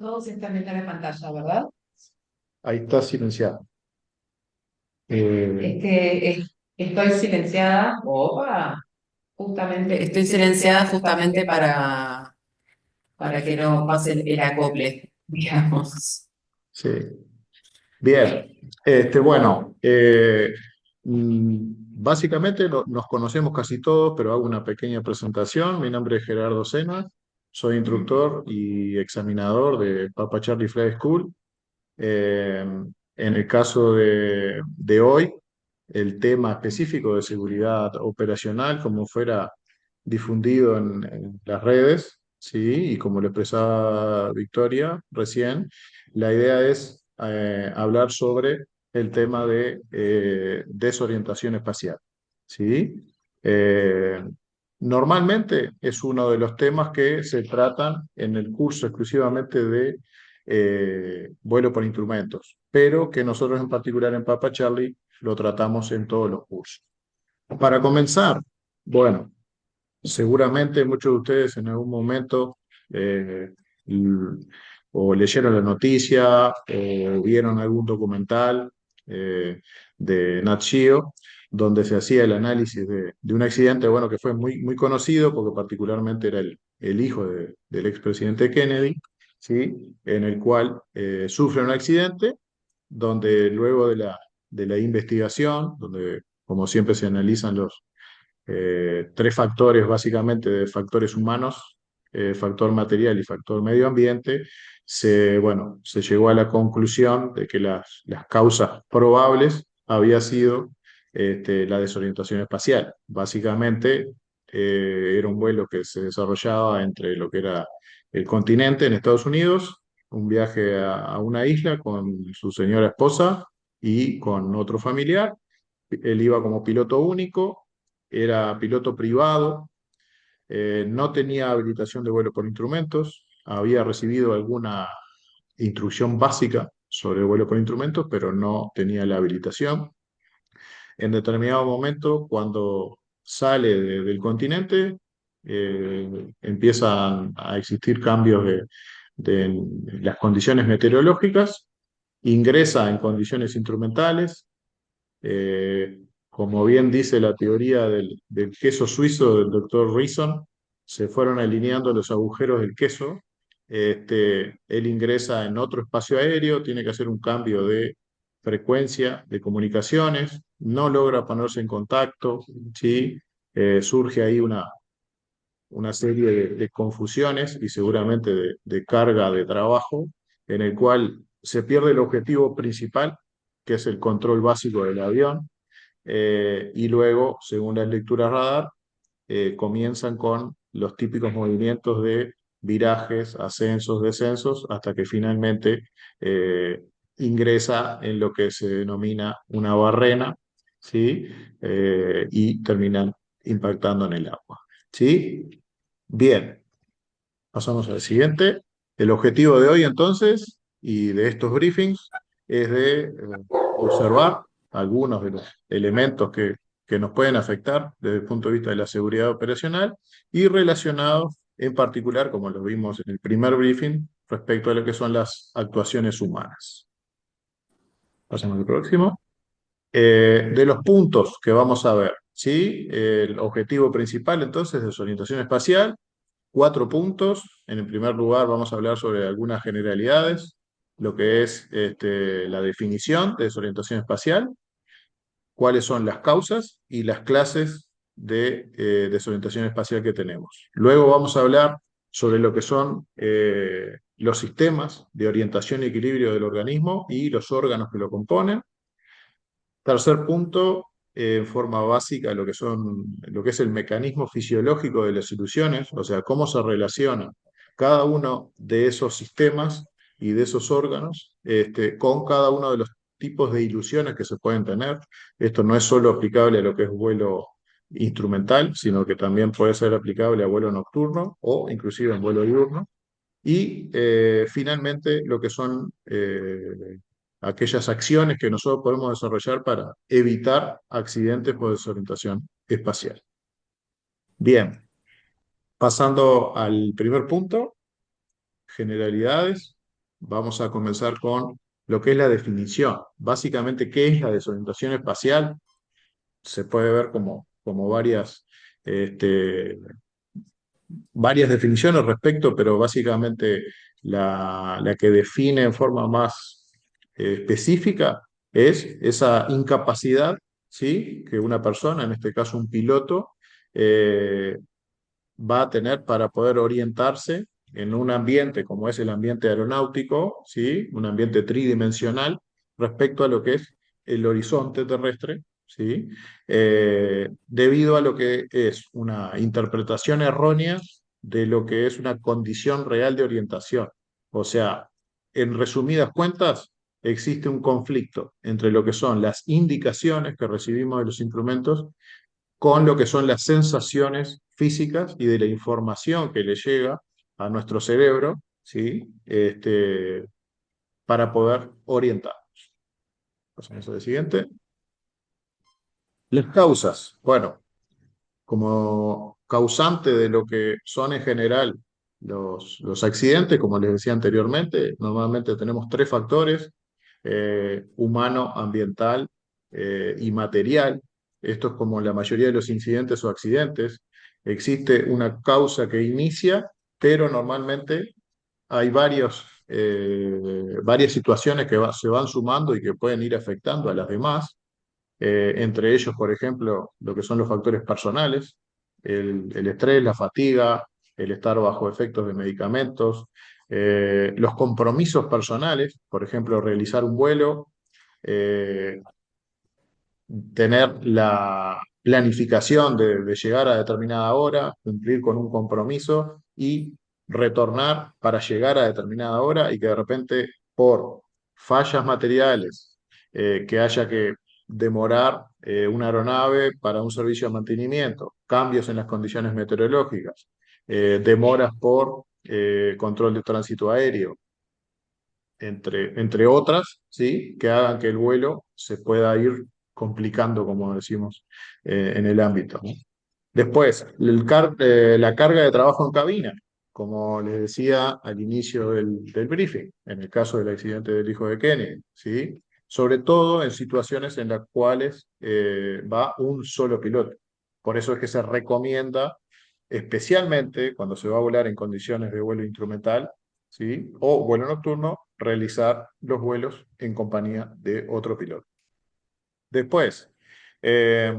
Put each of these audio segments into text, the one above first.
Todos están viendo la pantalla, ¿verdad? Ahí está silenciado. Es Eh, que estoy silenciada. Opa, justamente, estoy silenciada justamente para que no pase el acople, digamos. sí. Bien. Bueno, básicamente nos conocemos casi todos, pero hago una pequeña presentación. Mi nombre es Gerardo Sena, soy instructor y examinador de Papa Charlie Flight School. Eh, en el caso de hoy, el tema específico de seguridad operacional, como fuera difundido en las redes, ¿sí? Y como lo expresaba Victoria recién, la idea es hablar sobre el tema de desorientación espacial, ¿sí? Eh, Normalmente es uno de los temas que se tratan en el curso exclusivamente de vuelo por instrumentos, pero que nosotros en particular en Papa Charlie lo tratamos en todos los cursos. Para comenzar, bueno, seguramente muchos de ustedes en algún momento eh, l- o leyeron la noticia o vieron algún documental eh, de Nat Geo donde se hacía el análisis de un accidente, bueno, que fue muy conocido porque particularmente era el hijo del expresidente Kennedy, ¿sí? En el cual sufre un accidente donde luego de la investigación, donde como siempre se analizan los tres factores básicamente de factores humanos, factor material y factor medio ambiente, se llegó a la conclusión de que las causas probables había sido la desorientación espacial. Básicamente era un vuelo que se desarrollaba entre lo que era el continente en Estados Unidos, un viaje a una isla con su señora esposa y con otro familiar. Él iba como piloto único, era piloto privado, no tenía habilitación de vuelo por instrumentos, había recibido alguna instrucción básica sobre vuelo por instrumentos, pero no tenía la habilitación. En determinado momento, cuando sale del continente, empiezan a existir cambios de las condiciones meteorológicas, ingresa en condiciones instrumentales, como bien dice la teoría del queso suizo del doctor Reason, se fueron alineando los agujeros del queso. Él ingresa en otro espacio aéreo, tiene que hacer un cambio de frecuencia de comunicaciones, no logra ponerse en contacto, ¿sí? Surge ahí una serie de confusiones y seguramente de carga de trabajo, en el cual se pierde el objetivo principal, que es el control básico del avión, y luego, según las lecturas radar, comienzan con los típicos movimientos de virajes, ascensos, descensos, hasta que finalmente eh, ingresa en lo que se denomina una barrena, ¿sí? Y terminan impactando en el agua, ¿sí? Bien, pasamos al siguiente. El objetivo de hoy entonces y de estos briefings es de observar algunos de los elementos que nos pueden afectar desde el punto de vista de la seguridad operacional y relacionados en particular, como lo vimos en el primer briefing, respecto a lo que son las actuaciones humanas. Pasemos al próximo. De los puntos que vamos a ver, ¿sí? El objetivo principal entonces es orientación espacial. Cuatro puntos. En el primer lugar vamos a hablar sobre algunas generalidades, lo que es la definición de desorientación espacial, cuáles son las causas y las clases de desorientación espacial que tenemos. Luego vamos a hablar sobre lo que son los sistemas de orientación y equilibrio del organismo y los órganos que lo componen. Tercer punto, en forma básica, lo que es el mecanismo fisiológico de las ilusiones, o sea, cómo se relaciona cada uno de esos sistemas y de esos órganos con cada uno de los tipos de ilusiones que se pueden tener. Esto no es solo aplicable a lo que es vuelo instrumental, sino que también puede ser aplicable a vuelo nocturno o inclusive en vuelo diurno. Y finalmente, lo que son aquellas acciones que nosotros podemos desarrollar para evitar accidentes por desorientación espacial. Bien, pasando al primer punto, generalidades. vamos a comenzar con lo que es la definición. Básicamente, ¿qué es la desorientación espacial? Se puede ver como este, varias definiciones respecto, pero básicamente la que define en forma más específica es esa incapacidad, ¿sí? Que una persona, en este caso un piloto, eh, va a tener para poder orientarse en un ambiente como es el ambiente aeronáutico, ¿sí? Un ambiente tridimensional respecto a lo que es el horizonte terrestre, ¿sí? Debido a lo que es una interpretación errónea de lo que es una condición real de orientación. O sea, en resumidas cuentas, existe un conflicto entre lo que son las indicaciones que recibimos de los instrumentos con lo que son las sensaciones físicas y de la información que le llega a nuestro cerebro, ¿sí? Para poder orientar. Pasamos al siguiente. Las causas. Bueno, como causante de lo que son en general los accidentes, como les decía anteriormente, normalmente tenemos tres factores, humano, ambiental y material. Esto es como la mayoría de los incidentes o accidentes. Existe una causa que inicia, pero normalmente hay varias situaciones que se van sumando y que pueden ir afectando a las demás, entre ellos, por ejemplo, lo que son los factores personales, el estrés, la fatiga, el estar bajo efectos de medicamentos, los compromisos personales, por ejemplo, realizar un vuelo, eh, tener la planificación de llegar a determinada hora, cumplir con un compromiso y retornar para llegar a determinada hora y que de repente por fallas materiales que haya que demorar una aeronave para un servicio de mantenimiento, cambios en las condiciones meteorológicas, demoras por control de tránsito aéreo, entre otras, ¿sí? Que hagan que el vuelo se pueda ir complicando, como decimos, en el ámbito, ¿no? Después, la carga de trabajo en cabina, como les decía al inicio del briefing, en el caso del accidente del hijo de Kennedy, ¿sí? Sobre todo en situaciones en las cuales va un solo piloto. Por eso es que se recomienda, especialmente cuando se va a volar en condiciones de vuelo instrumental, ¿sí? O vuelo nocturno, realizar los vuelos en compañía de otro piloto. Después, eh,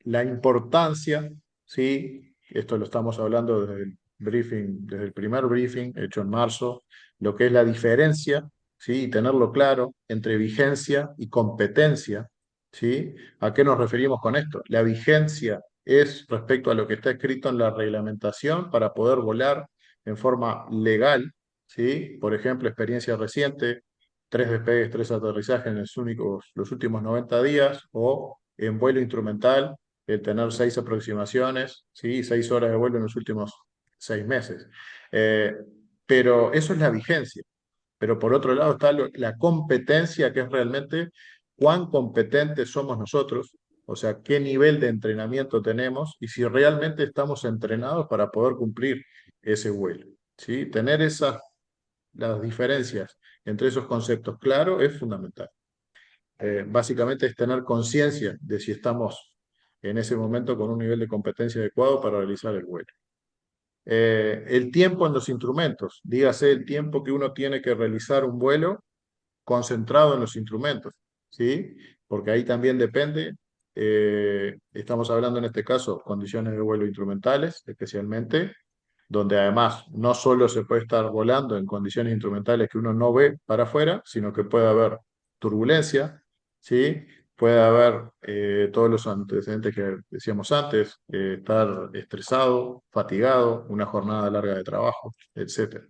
la importancia, ¿sí? Esto lo estamos hablando desde el briefing, desde el primer briefing hecho en marzo, lo que es la diferencia, ¿sí? Y tenerlo claro entre vigencia y competencia, ¿sí? ¿A qué nos referimos con esto? La vigencia es respecto a lo que está escrito en la reglamentación para poder volar en forma legal, ¿sí? Por ejemplo, experiencia reciente, tres despegues, tres aterrizajes en los últimos 90 días, o en vuelo instrumental, el tener seis aproximaciones, ¿sí? 6 horas de vuelo en los últimos 6 meses. Eh, pero eso es la vigencia. Pero por otro lado está la competencia, que es realmente cuán competentes somos nosotros, o sea, qué nivel de entrenamiento tenemos y si realmente estamos entrenados para poder cumplir ese vuelo, ¿sí? Tener las diferencias entre esos conceptos claros es fundamental. Básicamente es tener conciencia de si estamos en ese momento con un nivel de competencia adecuado para realizar el vuelo. El tiempo en los instrumentos, dígase el tiempo que uno tiene que realizar un vuelo concentrado en los instrumentos, ¿sí? Porque ahí también depende, estamos hablando en este caso, condiciones de vuelo instrumentales, especialmente, donde además no solo se puede estar volando en condiciones instrumentales que uno no ve para afuera, sino que puede haber turbulencia, ¿sí? Puede haber todos los antecedentes que decíamos antes, estar estresado, fatigado, una jornada larga de trabajo, etcétera,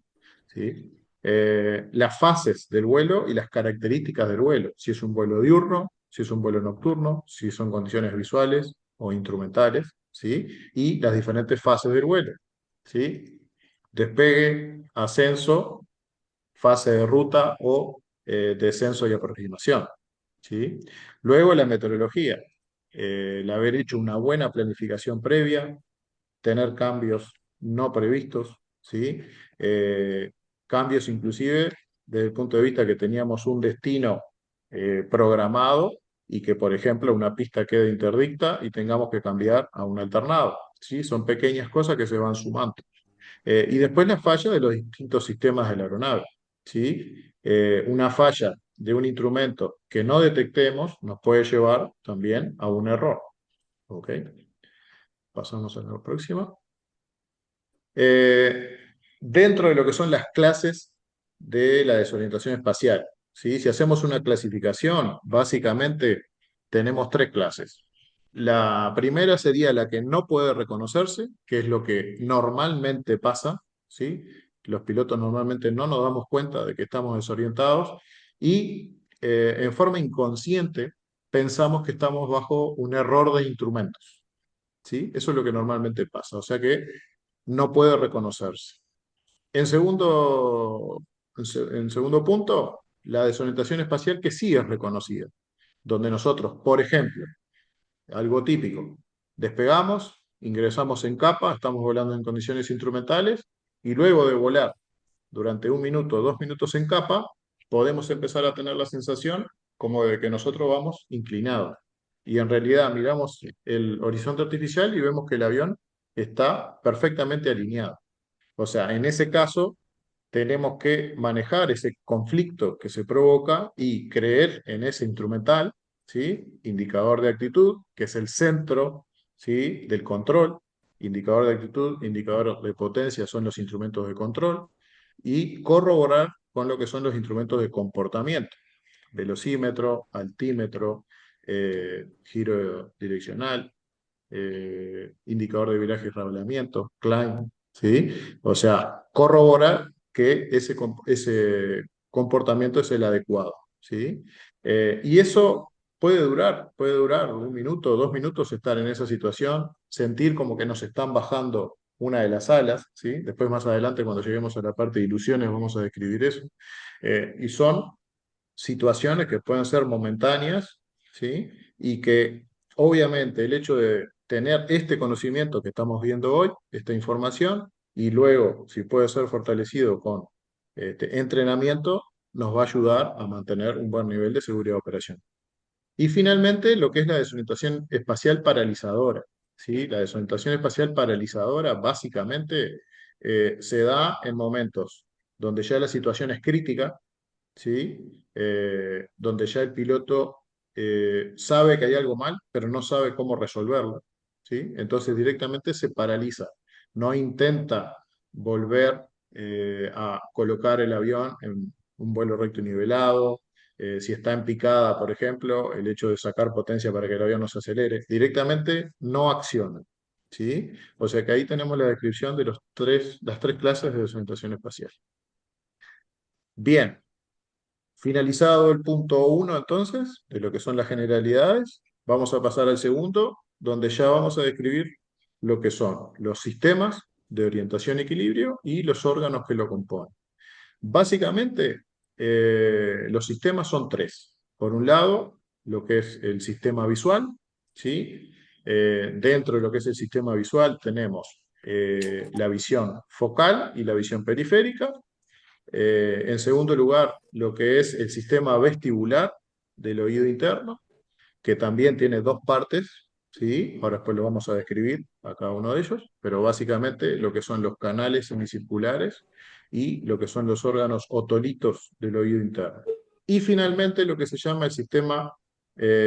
¿sí? Las fases del vuelo y las características del vuelo, si es un vuelo diurno, si es un vuelo nocturno, si son condiciones visuales o instrumentales, ¿sí? Y las diferentes fases del vuelo, ¿sí? Despegue, ascenso, fase de ruta o descenso y aproximación, ¿sí? Luego la meteorología, el haber hecho una buena planificación previa, tener cambios no previstos, ¿sí? cambios inclusive desde el punto de vista que teníamos un destino programado y que, por ejemplo, una pista quede interdicta y tengamos que cambiar a un alternado. ¿Sí? Son pequeñas cosas que se van sumando. Y después la falla de los distintos sistemas de la aeronave. ¿Sí? Una falla de un instrumento que no detectemos nos puede llevar también a un error. ¿Ok? Pasamos a la próxima. Eh, Dentro de lo que son las clases de la desorientación espacial, ¿sí? Si hacemos una clasificación, básicamente tenemos tres clases. La primera sería la que no puede reconocerse, que es lo que normalmente pasa, ¿sí? Los pilotos normalmente no nos damos cuenta de que estamos desorientados y en forma inconsciente pensamos que estamos bajo un error de instrumentos, ¿sí? Eso es lo que normalmente pasa, o sea que no puede reconocerse. En segundo punto, la desorientación espacial que sí es reconocida, donde nosotros, por ejemplo, algo típico, despegamos, ingresamos en capa, estamos volando en condiciones instrumentales y luego de volar durante 1 minuto, 2 minutos en capa, podemos empezar a tener la sensación como de que nosotros vamos inclinados. Y en realidad miramos el horizonte artificial y vemos que el avión está perfectamente alineado. O sea, en ese caso tenemos que manejar ese conflicto que se provoca y creer en ese instrumental, ¿sí? Indicador de actitud, que es el centro, ¿sí? Del control. Indicador de actitud, indicador de potencia son los instrumentos de control y corroborar con lo que son los instrumentos de comportamiento, velocímetro, altímetro, giro direccional, indicador de viraje y revelamiento, climb, ¿sí? O sea, corroborar que ese comportamiento es el adecuado, ¿sí? Y eso puede durar 1 minuto, 2 minutos estar en esa situación, sentir como que nos están bajando una de las alas, ¿sí? Después más adelante cuando lleguemos a la parte de ilusiones vamos a describir eso. Y son situaciones que pueden ser momentáneas, ¿sí? Y que obviamente el hecho de tener este conocimiento que estamos viendo hoy, esta información, y luego, si puede ser fortalecido con entrenamiento, nos va a ayudar a mantener un buen nivel de seguridad de operación. Y finalmente, lo que es la desorientación espacial paralizadora. ¿Sí? La desorientación espacial paralizadora básicamente se da en momentos donde ya la situación es crítica, ¿sí? Donde ya el piloto sabe que hay algo mal, pero no sabe cómo resolverlo, ¿sí? Entonces directamente se paraliza, no intenta volver a colocar el avión en un vuelo recto y nivelado. Si está en picada, por ejemplo, el hecho de sacar potencia para que el avión no se acelere, directamente no acciona, ¿sí? O sea que ahí tenemos la descripción de las tres clases de desorientación espacial. Bien, finalizado el punto uno, entonces, de lo que son las generalidades, vamos a pasar al segundo, donde ya vamos a describir lo que son los sistemas de orientación y equilibrio y los órganos que lo componen. Básicamente, los sistemas son tres. Por un lado, lo que es el sistema visual, ¿sí? Dentro de lo que es el sistema visual tenemos la visión focal y la visión periférica. En segundo lugar, lo que es el sistema vestibular del oído interno, que también tiene dos partes, ¿sí? Ahora después lo vamos a describir a cada uno de ellos, pero básicamente lo que son los canales semicirculares y lo que son los órganos otolitos del oído interno. Y finalmente lo que se llama el sistema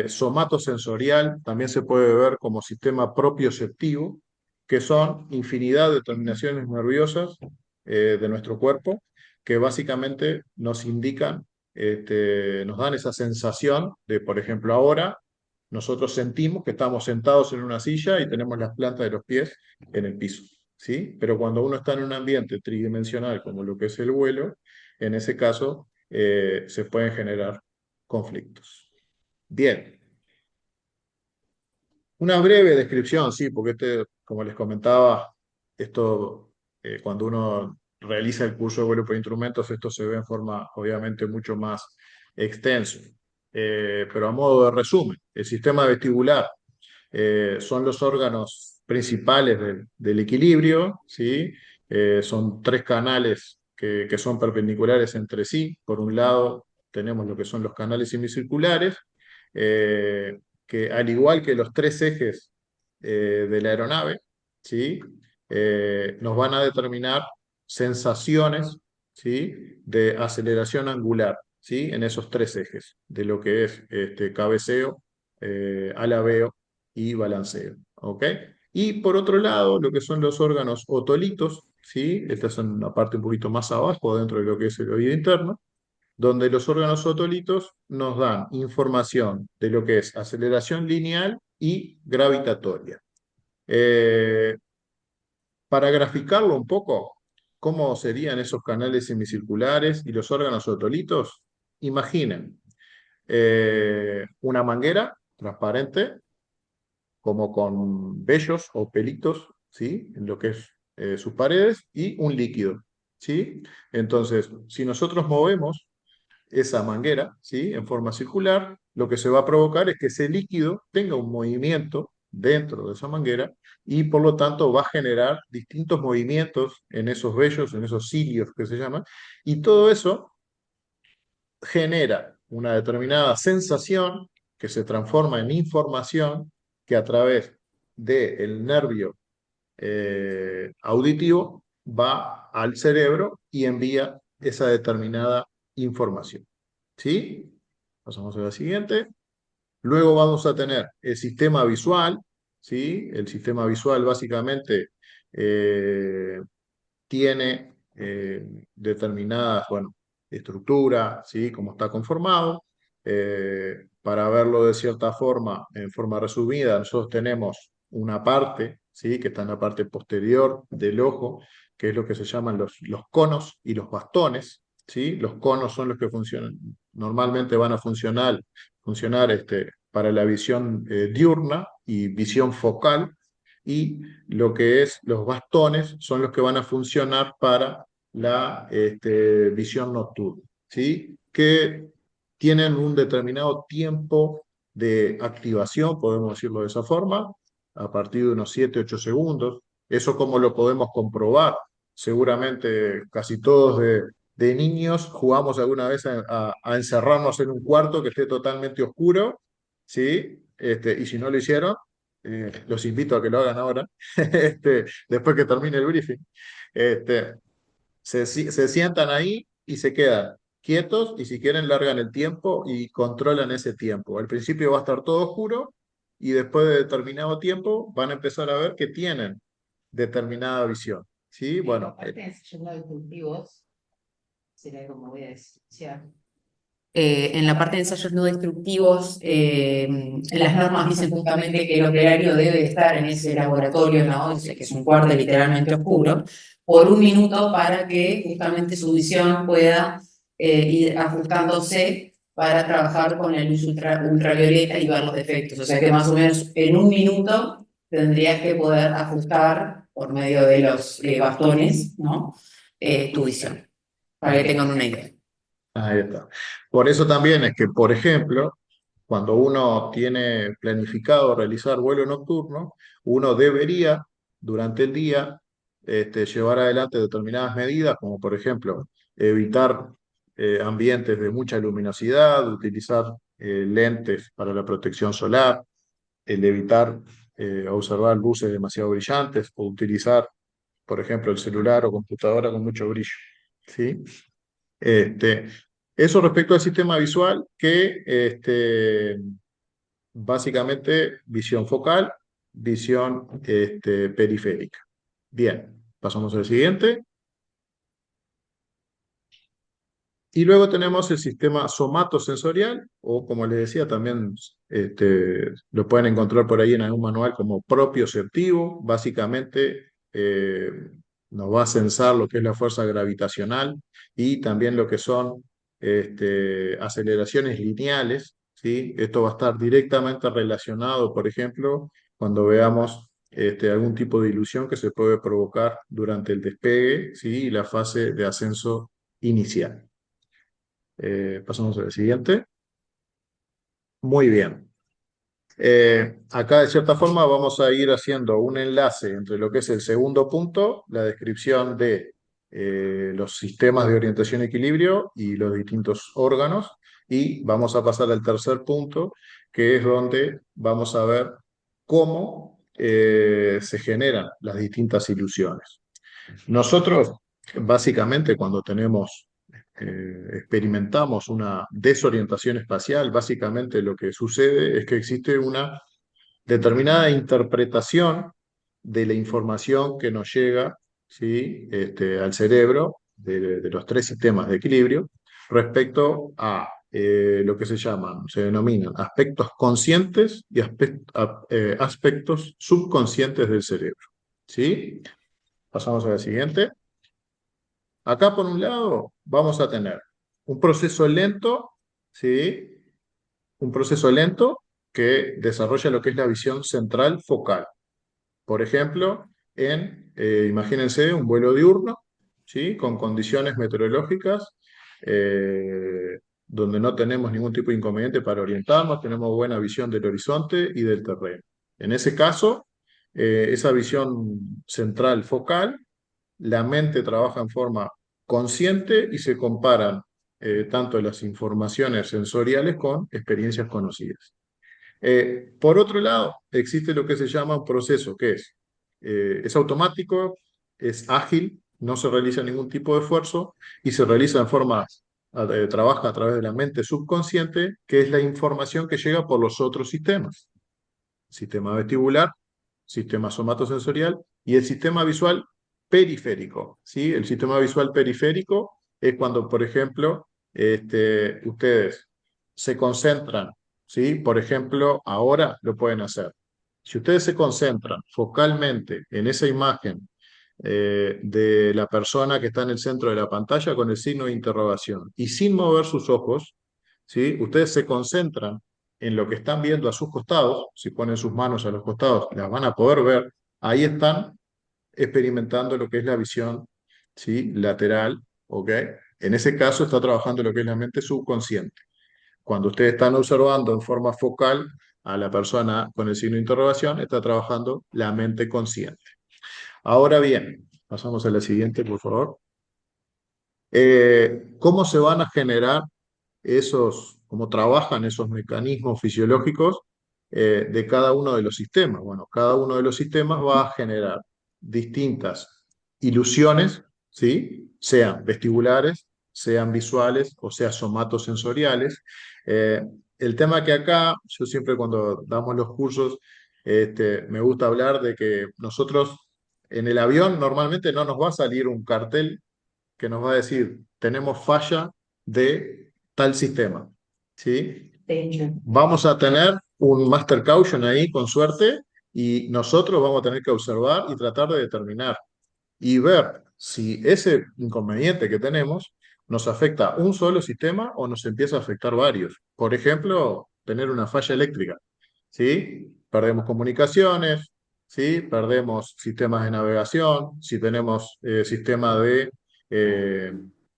somatosensorial, también se puede ver como sistema propioceptivo, que son infinidad de terminaciones nerviosas de nuestro cuerpo que básicamente nos indican, nos dan esa sensación de, por ejemplo, ahora nosotros sentimos que estamos sentados en una silla y tenemos las plantas de los pies en el piso, ¿sí? Pero cuando uno está en un ambiente tridimensional como lo que es el vuelo, en ese caso se pueden generar conflictos. Bien, una breve descripción, sí, porque como les comentaba, esto, cuando uno realiza el curso de vuelo por instrumentos, esto se ve en forma obviamente mucho más extenso. Pero a modo de resumen, el sistema vestibular son los órganos principales del equilibrio, ¿sí? Son tres canales que son perpendiculares entre sí. Por un lado, tenemos lo que son los canales semicirculares, eh, que al igual que los tres ejes de la aeronave, ¿sí? Nos van a determinar sensaciones, ¿sí? De aceleración angular, ¿sí? En esos tres ejes, de lo que es cabeceo, alabeo y balanceo. ¿Ok? Y por otro lado, lo que son los órganos otolitos, ¿sí? Esta es una parte un poquito más abajo, dentro de lo que es el oído interno, donde los órganos otolitos nos dan información de lo que es aceleración lineal y gravitatoria. Eh, para graficarlo un poco, ¿cómo serían esos canales semicirculares y los órganos otolitos? Imaginen una manguera transparente, como con vellos o pelitos, ¿sí? En lo que es sus paredes, y un líquido, ¿sí? Entonces, si nosotros movemos esa manguera, ¿sí? En forma circular, lo que se va a provocar es que ese líquido tenga un movimiento dentro de esa manguera y por lo tanto va a generar distintos movimientos en esos vellos, en esos cilios que se llaman, y todo eso genera una determinada sensación que se transforma en información que a través del nervio auditivo va al cerebro y envía esa determinada información. ¿Sí? Pasamos a la siguiente. Luego vamos a tener el sistema visual, ¿sí? El sistema visual básicamente eh, tiene determinadas, bueno, estructura, ¿sí? Cómo está conformado. Para verlo de cierta forma, en forma resumida, nosotros tenemos una parte, ¿sí? Que está en la parte posterior del ojo, que es lo que se llaman los conos y los bastones, ¿sí? Los conos son los que funcionan, normalmente van a funcionar para la visión diurna y visión focal, y lo que es los bastones son los que van a funcionar para la visión nocturna, ¿sí? Que tienen un determinado tiempo de activación, podemos decirlo de esa forma, a partir de unos 7 u 8 segundos. Eso como lo podemos comprobar. Seguramente casi todos de niños jugamos alguna vez a encerrarnos en un cuarto que esté totalmente oscuro, ¿sí? Y si no lo hicieron, los invito a que lo hagan ahora, después que termine el briefing. Este, se sientan ahí y se quedan quietos, y si quieren largan el tiempo y controlan ese tiempo. Al principio va a estar todo oscuro y después de determinado tiempo van a empezar a ver que tienen determinada visión. ¿Sí? Bueno, Sería como voy a decir. En la parte de ensayos no destructivos, las normas dicen justamente que el operario debe estar en ese laboratorio, ¿no? Dice que es un cuarto literalmente oscuro, por un minuto para que justamente su visión pueda ir ajustándose para trabajar con la luz ultravioleta y ver los defectos. O sea que más o menos en un minuto tendrías que poder ajustar por medio de los bastones, ¿no? Tu visión, para que tengan una idea. ahí está. Por eso también es que, por ejemplo, cuando uno tiene planificado realizar vuelo nocturno, uno debería durante el día llevar adelante determinadas medidas, como por ejemplo evitar ambientes de mucha luminosidad, utilizar lentes para la protección solar, el evitar observar luces demasiado brillantes o utilizar, por ejemplo, el celular o computadora con mucho brillo. ¿Sí? Este, Eso respecto al sistema visual, que básicamente visión focal, visión periférica. Bien, pasamos al siguiente. Y luego tenemos el sistema somatosensorial, o como les decía, también lo pueden encontrar por ahí en algún manual como propioceptivo. Básicamente nos va a censar lo que es la fuerza gravitacional y también lo que son aceleraciones lineales, ¿sí? Esto va a estar directamente relacionado, por ejemplo, cuando veamos algún tipo de ilusión que se puede provocar durante el despegue, ¿sí? Y la fase de ascenso inicial. Pasamos al siguiente. Muy bien. Acá de cierta forma vamos a ir haciendo un enlace entre lo que es el segundo punto, la descripción de los sistemas de orientación y equilibrio y los distintos órganos. Y vamos a pasar al tercer punto, que es donde vamos a ver cómo se generan las distintas ilusiones. Nosotros, básicamente, cuando experimentamos una desorientación espacial, básicamente lo que sucede es que existe una determinada interpretación de la información que nos llega, ¿sí? Al cerebro de los tres sistemas de equilibrio respecto a lo que se denominan aspectos conscientes y aspectos subconscientes del cerebro. ¿Sí? Pasamos a la siguiente. Acá por un lado vamos a tener un proceso lento, ¿sí? Un proceso lento que desarrolla lo que es la visión central focal. Por ejemplo, imagínense un vuelo diurno, ¿sí? Con condiciones meteorológicas donde no tenemos ningún tipo de inconveniente para orientarnos, tenemos buena visión del horizonte y del terreno. En ese caso, esa visión central focal, la mente trabaja en forma consciente y se comparan tanto las informaciones sensoriales con experiencias conocidas. Por otro lado, existe lo que se llama un proceso que es automático, es ágil, no se realiza ningún tipo de esfuerzo y se realiza trabaja a través de la mente subconsciente, que es la información que llega por los otros sistemas. Sistema vestibular, sistema somatosensorial y el sistema visual periférico. ¿Sí? El sistema visual periférico es cuando, por ejemplo, ustedes se concentran, ¿sí? Por ejemplo, ahora lo pueden hacer. Si ustedes se concentran focalmente en esa imagen de la persona que está en el centro de la pantalla con el signo de interrogación y sin mover sus ojos, ¿sí? Ustedes se concentran en lo que están viendo a sus costados, si ponen sus manos a los costados, las van a poder ver, ahí están experimentando lo que es la visión, ¿sí? Lateral, ¿ok? En ese caso está trabajando lo que es la mente subconsciente. Cuando ustedes están observando en forma focal a la persona con el signo de interrogación, está trabajando la mente consciente. Ahora bien, pasamos a la siguiente, por favor. ¿Cómo se van a generar cómo trabajan esos mecanismos fisiológicos de cada uno de los sistemas? Bueno, cada uno de los sistemas va a generar distintas ilusiones, ¿sí? Sean vestibulares, sean visuales o sean somatosensoriales. Eh, el tema que acá, yo siempre cuando damos los cursos, me gusta hablar de que nosotros en el avión normalmente no nos va a salir un cartel que nos va a decir, tenemos falla de tal sistema, ¿sí? Danger. Vamos a tener un master caution ahí con suerte y nosotros vamos a tener que observar y tratar de determinar y ver si ese inconveniente que tenemos nos afecta un solo sistema o nos empieza a afectar varios. Por ejemplo, tener una falla eléctrica, ¿sí? Perdemos comunicaciones, ¿sí? Perdemos sistemas de navegación, si tenemos sistema de eh,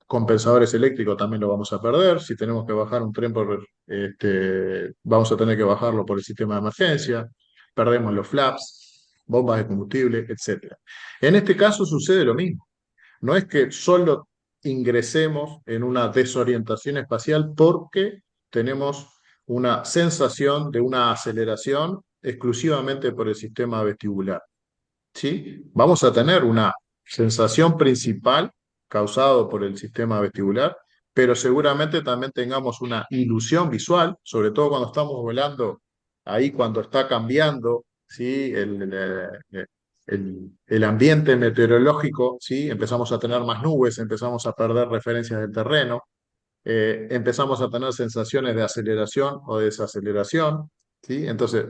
compensadores eléctricos también lo vamos a perder, si tenemos que bajar un tren vamos a tener que bajarlo por el sistema de emergencia, perdemos los flaps, bombas de combustible, etcétera. En este caso sucede lo mismo. No es que solo ingresemos en una desorientación espacial porque tenemos una sensación de una aceleración exclusivamente por el sistema vestibular. ¿Sí? Vamos a tener una sensación principal causada por el sistema vestibular, pero seguramente también tengamos una ilusión visual, sobre todo cuando estamos volando, ahí cuando está cambiando, ¿sí? El ambiente meteorológico, ¿sí? Empezamos a tener más nubes, empezamos a perder referencias del terreno, empezamos a tener sensaciones de aceleración o de desaceleración, ¿sí? Entonces,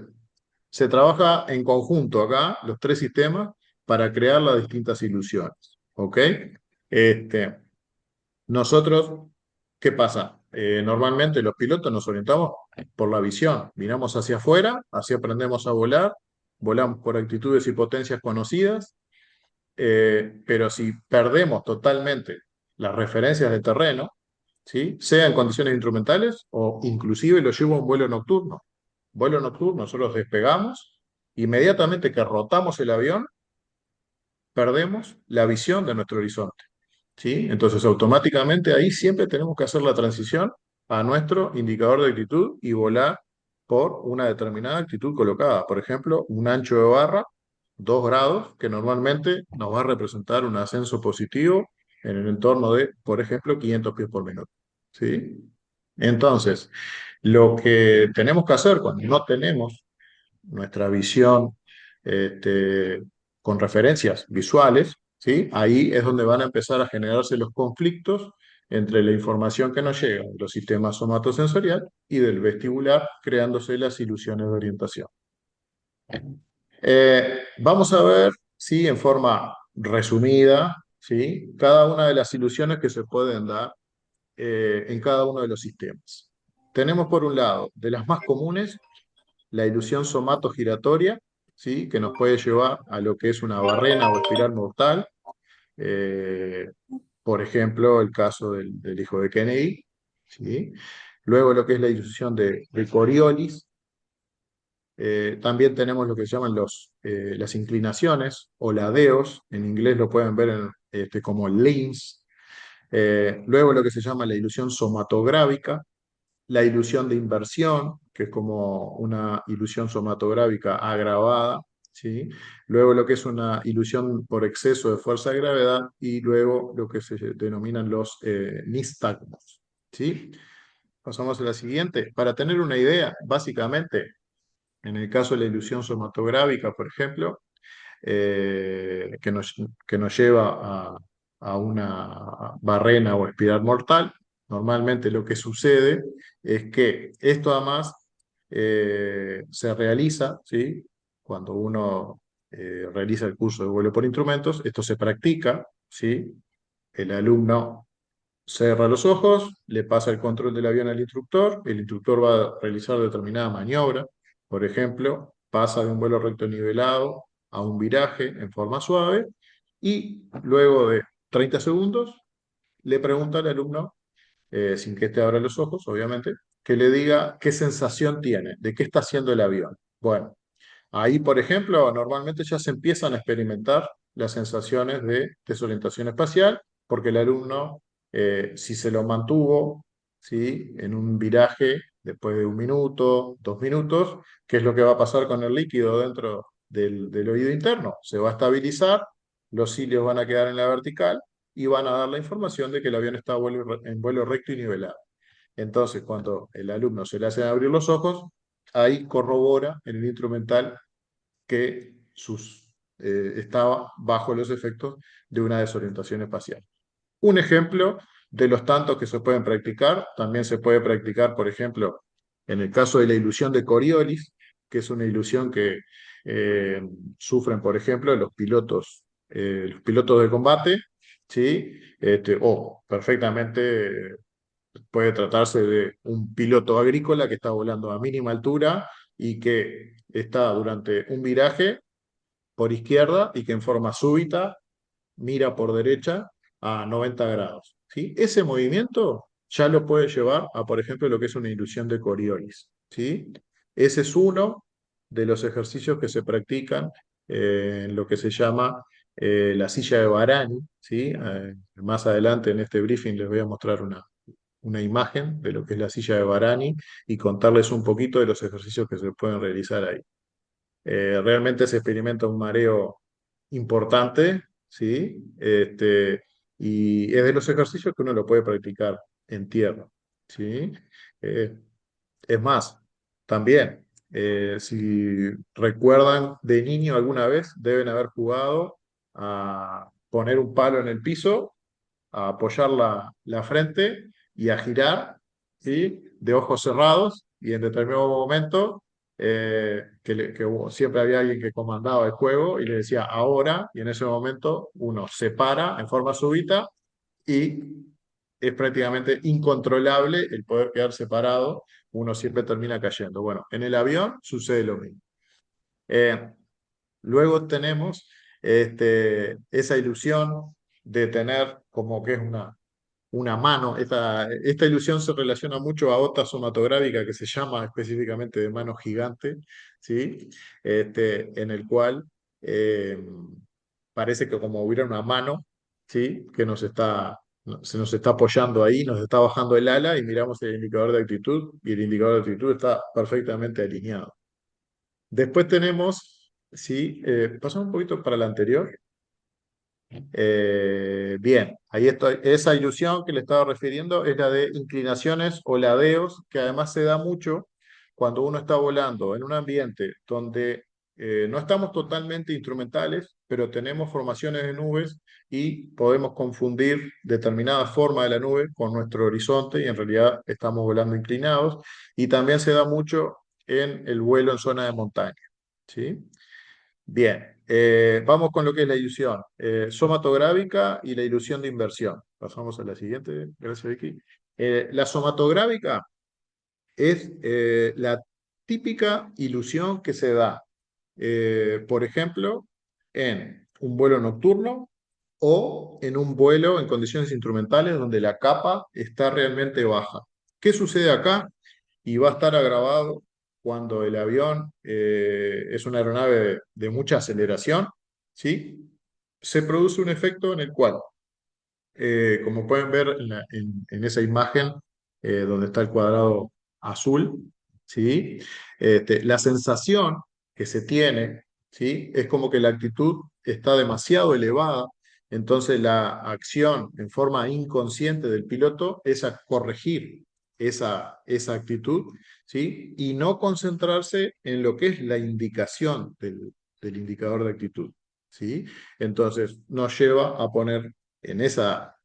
se trabaja en conjunto acá, los tres sistemas, para crear las distintas ilusiones. ¿Ok? Este, nosotros, ¿qué pasa? Normalmente los pilotos nos orientamos por la visión. Miramos hacia afuera, así aprendemos a volar, volamos por actitudes y potencias conocidas, pero si perdemos totalmente las referencias de terreno, ¿sí? Sea en condiciones instrumentales o inclusive lo llevo a un vuelo nocturno. Vuelo nocturno, nosotros despegamos, inmediatamente que rotamos el avión, perdemos la visión de nuestro horizonte. ¿sí? Entonces, automáticamente ahí siempre tenemos que hacer la transición a nuestro indicador de actitud y volar por una determinada actitud colocada. Por ejemplo, un ancho de barra, 2 grados, que normalmente nos va a representar un ascenso positivo en el entorno de, por ejemplo, 500 pies por minuto, ¿sí? Entonces, lo que tenemos que hacer cuando no tenemos nuestra visión este, con referencias visuales, ¿sí? Ahí es donde van a empezar a generarse los conflictos entre la información que nos llega de los sistemas somatosensorial y del vestibular, creándose las ilusiones de orientación. Vamos a ver, ¿sí? En forma resumida, ¿sí? Cada una de las ilusiones que se pueden dar en cada uno de los sistemas. Tenemos por un lado, de las más comunes, la ilusión somatogiratoria, ¿sí? Que nos puede llevar a lo que es una barrena o espiral mortal. Eh, por ejemplo, el caso del hijo de Kennedy, ¿sí? Luego lo que es la ilusión de Coriolis. También tenemos lo que se llaman las inclinaciones o ladeos, en inglés lo pueden ver como leans. Luego lo que se llama la ilusión somatográfica, la ilusión de inversión, que es como una ilusión somatográfica agravada, ¿sí? Luego lo que es una ilusión por exceso de fuerza de gravedad y luego lo que se denominan los nistagmos, ¿sí? Pasamos a la siguiente. Para tener una idea, básicamente, en el caso de la ilusión somatográfica, por ejemplo, que nos lleva a una barrena o espiral mortal. Normalmente lo que sucede es que esto además se realiza, ¿sí? Cuando uno realiza el curso de vuelo por instrumentos, esto se practica, ¿sí? El alumno cierra los ojos, le pasa el control del avión al instructor, el instructor va a realizar determinada maniobra, por ejemplo, pasa de un vuelo recto nivelado a un viraje en forma suave y luego de 30 segundos le pregunta al alumno, sin que éste abra los ojos, obviamente, que le diga qué sensación tiene, de qué está haciendo el avión. Bueno, ahí, por ejemplo, normalmente ya se empiezan a experimentar las sensaciones de desorientación espacial, porque el alumno, si se lo mantuvo, ¿sí? En un viraje después de 1 minuto, 2 minutos, ¿qué es lo que va a pasar con el líquido dentro del oído interno? Se va a estabilizar, los cilios van a quedar en la vertical y van a dar la información de que el avión está en vuelo recto y nivelado. Entonces, cuando el alumno se le hace abrir los ojos, ahí corrobora en el instrumental que estaba bajo los efectos de una desorientación espacial. Un ejemplo de los tantos que se pueden practicar, también se puede practicar, por ejemplo, en el caso de la ilusión de Coriolis, que es una ilusión que eh, sufren, por ejemplo, los pilotos de combate, ¿sí? O perfectamente puede tratarse de un piloto agrícola que está volando a mínima altura y que está durante un viraje por izquierda y que en forma súbita mira por derecha a 90 grados, ¿sí? Ese movimiento ya lo puede llevar a, por ejemplo, lo que es una ilusión de Coriolis, ¿sí? Ese es uno de los ejercicios que se practican en lo que se llama la silla de Varani, ¿sí? Más adelante en este briefing les voy a mostrar una imagen de lo que es la silla de Varani y contarles un poquito de los ejercicios que se pueden realizar ahí. Realmente se experimenta un mareo importante, ¿sí? Y es de los ejercicios que uno lo puede practicar en tierra, ¿sí? Eh, es más, también, si recuerdan de niño alguna vez, deben haber jugado a poner un palo en el piso, a apoyar la frente y a girar, ¿sí? De ojos cerrados y en determinado momento siempre había alguien que comandaba el juego y le decía ahora y en ese momento uno se para en forma súbita y es prácticamente incontrolable el poder quedar separado, uno siempre termina cayendo. Bueno, en el avión sucede lo mismo. Eh, Luego tenemos esa ilusión de tener como que es una mano. Esta ilusión se relaciona mucho a otra somatográfica que se llama específicamente de mano gigante, ¿sí? En el cual eh, parece que como hubiera una mano, ¿sí? Se nos está apoyando ahí, nos está bajando el ala y miramos el indicador de actitud y el indicador de actitud está perfectamente alineado. Después tenemos, ¿sí? Pasamos un poquito para la anterior. Bien, ahí está. Esa ilusión que le estaba refiriendo es la de inclinaciones o ladeos, que además se da mucho cuando uno está volando en un ambiente donde no estamos totalmente instrumentales, pero tenemos formaciones de nubes y podemos confundir determinada forma de la nube con nuestro horizonte y en realidad estamos volando inclinados. Y también se da mucho en el vuelo en zona de montaña, ¿sí? Bien, vamos con lo que es la ilusión somatográfica y la ilusión de inversión. Pasamos a la siguiente, gracias Vicky. La somatográfica es la típica ilusión que se da, por ejemplo, en un vuelo nocturno o en un vuelo en condiciones instrumentales donde la capa está realmente baja. ¿Qué sucede acá? Y va a estar agravado cuando el avión es una aeronave de mucha aceleración, ¿sí? Se produce un efecto en el cual como pueden ver en esa imagen donde está el cuadrado azul, ¿sí? La sensación que se tiene, ¿sí? Es como que la actitud está demasiado elevada, entonces la acción en forma inconsciente del piloto es a corregir esa actitud, ¿sí? Y no concentrarse en lo que es la indicación del indicador de actitud, ¿sí? Entonces nos lleva a poner en esa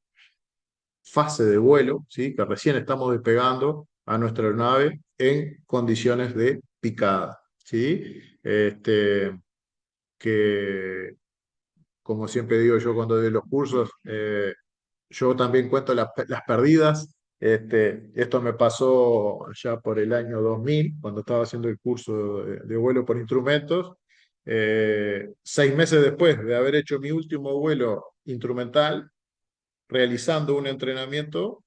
fase de vuelo, ¿sí? Que recién estamos despegando a nuestra aeronave en condiciones de picada, ¿sí? Que, como siempre digo yo cuando doy los cursos, yo también cuento las perdidas. Esto me pasó ya por el año 2000, cuando estaba haciendo el curso de vuelo por instrumentos. 6 meses después de haber hecho mi último vuelo instrumental, realizando un entrenamiento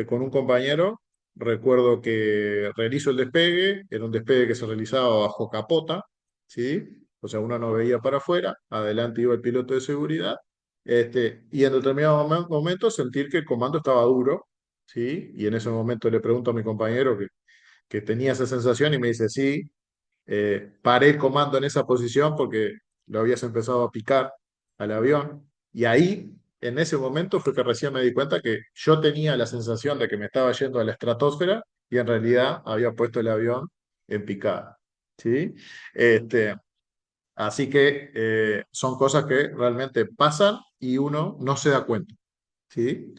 con un compañero. Recuerdo que realizo el despegue, era un despegue que se realizaba bajo capota, ¿sí? O sea, uno no veía para afuera, adelante iba el piloto de seguridad, y en determinado momento sentir que el comando estaba duro, ¿sí? Y en ese momento le pregunto a mi compañero que tenía esa sensación y me dice, sí, paré el comando en esa posición porque lo habías empezado a picar al avión. Y ahí, en ese momento, fue que recién me di cuenta que yo tenía la sensación de que me estaba yendo a la estratosfera y en realidad había puesto el avión en picada. ¿Sí? Este, Así que son cosas que realmente pasan y uno no se da cuenta. ¿Sí?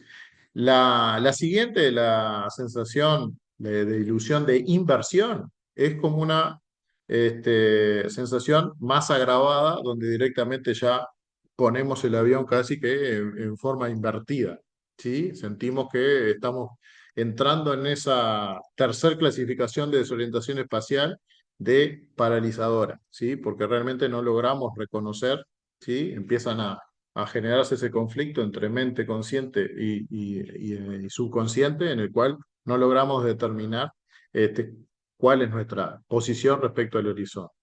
La siguiente, la sensación de ilusión de inversión, es como una sensación más agravada, donde directamente ya ponemos el avión casi que en forma invertida, ¿sí? Sentimos que estamos entrando en esa tercer clasificación de desorientación espacial de paralizadora, ¿sí? Porque realmente no logramos reconocer, ¿sí? Empiezan a generarse ese conflicto entre mente consciente y subconsciente en el cual no logramos determinar este, cuál es nuestra posición respecto al horizonte.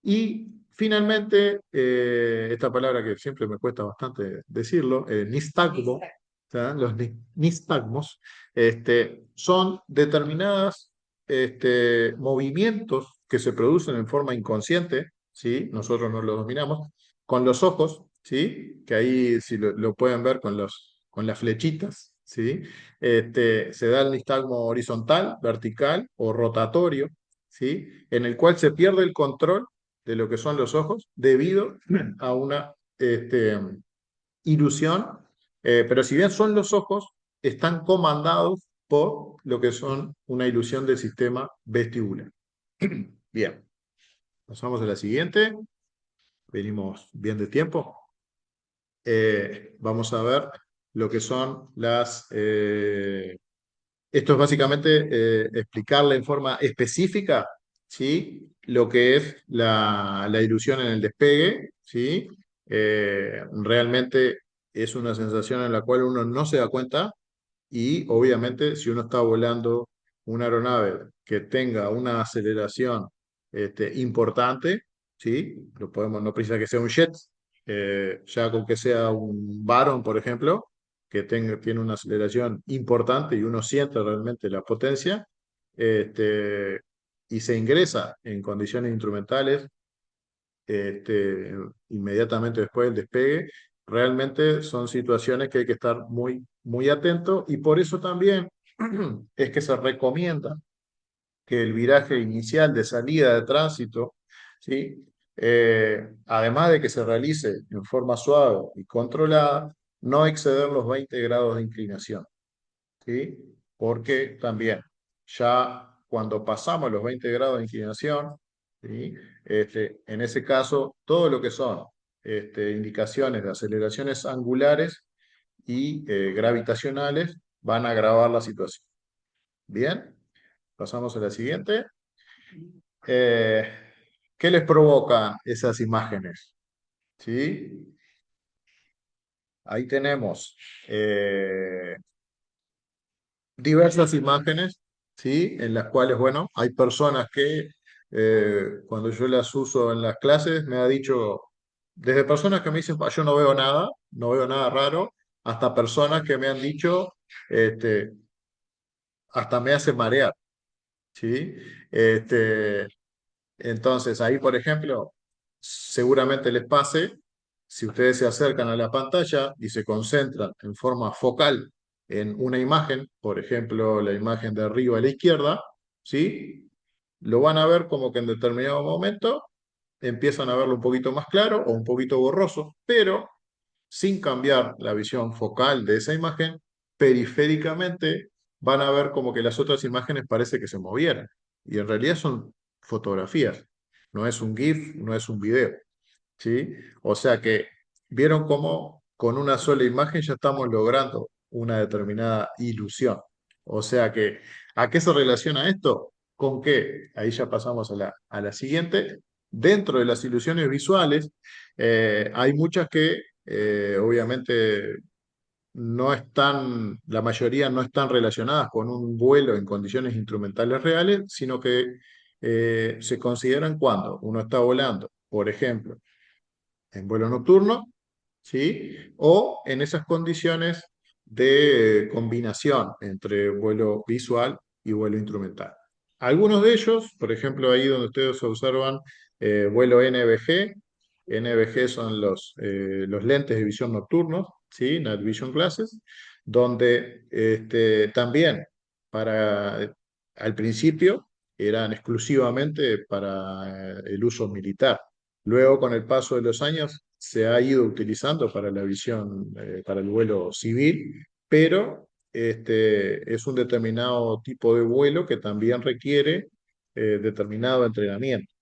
Y finalmente, esta palabra que siempre me cuesta bastante decirlo, nistagmo, ¿tá? Los nistagmos son determinadas movimientos que se producen en forma inconsciente, ¿sí? Nosotros no los dominamos, con los ojos, ¿sí? Que ahí si lo pueden ver con las flechitas, ¿sí? Se da el nistagmo horizontal, vertical o rotatorio, ¿sí? En el cual se pierde el control de lo que son los ojos debido a una ilusión, pero si bien son los ojos, están comandados por lo que son una ilusión del sistema vestibular. Bien, pasamos a la siguiente. Venimos bien de tiempo. Vamos a ver lo que son esto es básicamente explicarle en forma específica, ¿sí? Lo que es la ilusión en el despegue, ¿sí? Realmente es una sensación en la cual uno no se da cuenta y obviamente si uno está volando una aeronave que tenga una aceleración importante, ¿sí? No precisa que sea un jet, ya con que sea un varón, por ejemplo, que tiene una aceleración importante y uno siente realmente la potencia, este, y se ingresa en condiciones instrumentales este, inmediatamente después del despegue, realmente son situaciones que hay que estar muy, muy atento y por eso también es que se recomienda que el viraje inicial de salida de tránsito, ¿sí? Además de que se realice en forma suave y controlada, no exceder los 20 grados de inclinación, ¿sí? Porque también ya cuando pasamos los 20 grados de inclinación, ¿sí? En ese caso, todo lo que son indicaciones de aceleraciones angulares y gravitacionales van a agravar la situación. Bien, pasamos a la siguiente. Eh, ¿Qué les provoca esas imágenes? ¿Sí? Ahí tenemos diversas imágenes, ¿sí? En las cuales, bueno, hay personas que cuando yo las uso en las clases me ha dicho, desde personas que me dicen, "Pa, yo no veo nada, no veo nada raro", hasta personas que me han dicho, este, hasta me hace marear, ¿sí? Este, Entonces, ahí, por ejemplo, seguramente les pase, si ustedes se acercan a la pantalla y se concentran en forma focal en una imagen, por ejemplo, la imagen de arriba a la izquierda, ¿sí? Lo van a ver como que en determinado momento empiezan a verlo un poquito más claro o un poquito borroso, pero sin cambiar la visión focal de esa imagen, periféricamente van a ver como que las otras imágenes parece que se movieran. Y en realidad son fotografías, no es un GIF, no es un video, ¿sí? O sea que vieron cómo con una sola imagen ya estamos logrando una determinada ilusión. O sea que, ¿a qué se relaciona esto? ¿Con qué? Ahí ya pasamos a la siguiente. Dentro de las ilusiones visuales, hay muchas que obviamente no están, la mayoría no están relacionadas con un vuelo en condiciones instrumentales reales, sino que se consideran cuando uno está volando, por ejemplo, en vuelo nocturno, ¿sí? O en esas condiciones de combinación entre vuelo visual y vuelo instrumental. Algunos de ellos, por ejemplo, ahí donde ustedes observan vuelo NVG, NVG son los lentes de visión nocturnos, ¿sí? Night Vision Glasses, donde también al principio eran exclusivamente para el uso militar. Luego, con el paso de los años, se ha ido utilizando para la visión, para el vuelo civil, pero es un determinado tipo de vuelo que también requiere determinado entrenamiento,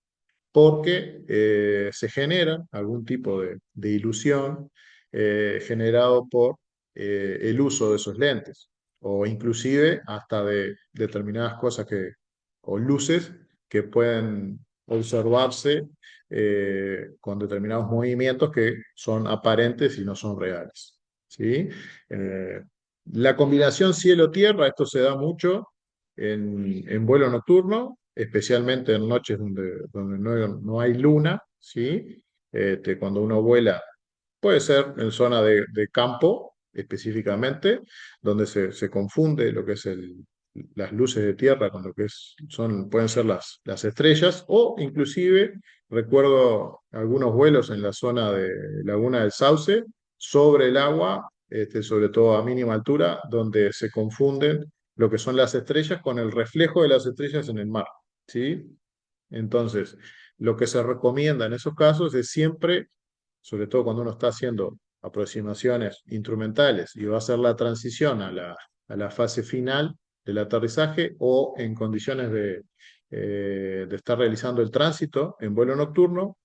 porque se genera algún tipo de ilusión generado por el uso de esos lentes, o inclusive hasta de determinadas cosas o luces que pueden observarse con determinados movimientos que son aparentes y no son reales. ¿Sí? Eh, la combinación cielo-tierra, esto se da mucho en vuelo nocturno, especialmente en noches donde no hay luna, ¿sí? Cuando uno vuela, puede ser en zona de campo específicamente, donde se confunde lo que es las luces de tierra con lo que pueden ser las estrellas, o inclusive recuerdo algunos vuelos en la zona de Laguna del Sauce, sobre el agua, sobre todo a mínima altura, donde se confunden lo que son las estrellas con el reflejo de las estrellas en el mar, ¿sí? Entonces, lo que se recomienda en esos casos es siempre, sobre todo cuando uno está haciendo aproximaciones instrumentales y va a hacer la transición a la fase final del aterrizaje o en condiciones de estar realizando el tránsito en vuelo nocturno,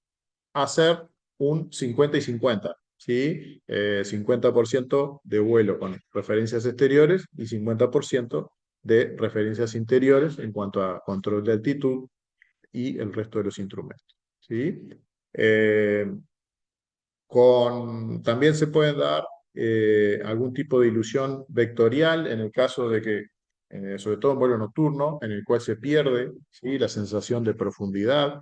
hacer un 50 y 50, ¿sí? 50% de vuelo con referencias exteriores y 50% de referencias interiores en cuanto a control de altitud y el resto de los instrumentos, ¿sí? Eh, También se puede dar algún tipo de ilusión vectorial en el caso de que, sobre todo en vuelo nocturno, en el cual se pierde, ¿sí? La sensación de profundidad.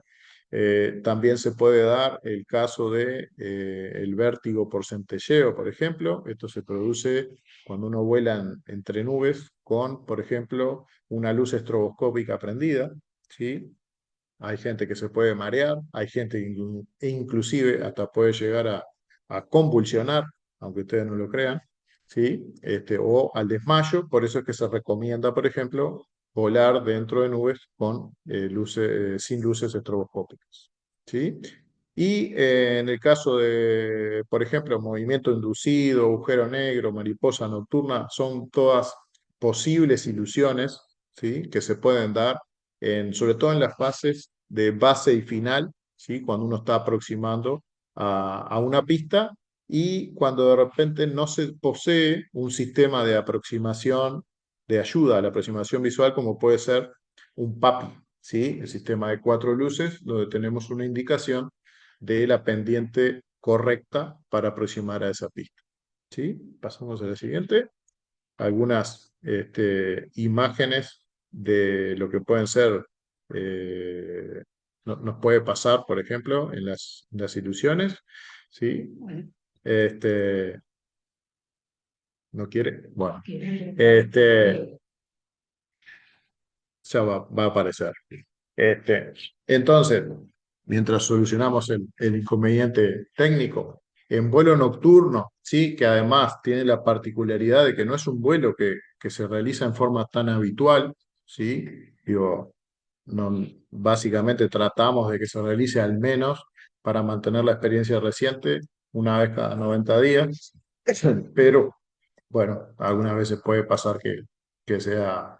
También se puede dar el caso de el vértigo por centelleo, por ejemplo. Esto se produce cuando uno vuela entre nubes con, por ejemplo, una luz estroboscópica prendida, ¿sí? Hay gente que se puede marear, hay gente que inclusive hasta puede llegar a convulsionar, aunque ustedes no lo crean, ¿sí? O al desmayo. Por eso es que se recomienda, por ejemplo, volar dentro de nubes con sin luces estroboscópicas, ¿sí? Y en el caso de, por ejemplo, movimiento inducido, agujero negro, mariposa nocturna, son todas posibles ilusiones, ¿sí? Que se pueden dar sobre todo en las fases de base y final, ¿sí? Cuando uno está aproximando a una pista y cuando de repente no se posee un sistema de aproximación, de ayuda a la aproximación visual, como puede ser un PAPI, ¿sí? El sistema de 4 luces, donde tenemos una indicación de la pendiente correcta para aproximar a esa pista, ¿sí? Pasamos a la siguiente. Algunas imágenes de lo que pueden ser, nos puede pasar, por ejemplo, en las ilusiones, ¿sí? Bueno, Este, ¿no quiere? Bueno, este, ya va a aparecer. Este, entonces, mientras solucionamos el inconveniente técnico, en vuelo nocturno, sí, que además tiene la particularidad de que no es un vuelo que se realiza en forma tan habitual, sí, digo, no, básicamente tratamos de que se realice al menos para mantener la experiencia reciente una vez cada 90 días, pero bueno, algunas veces puede pasar que sea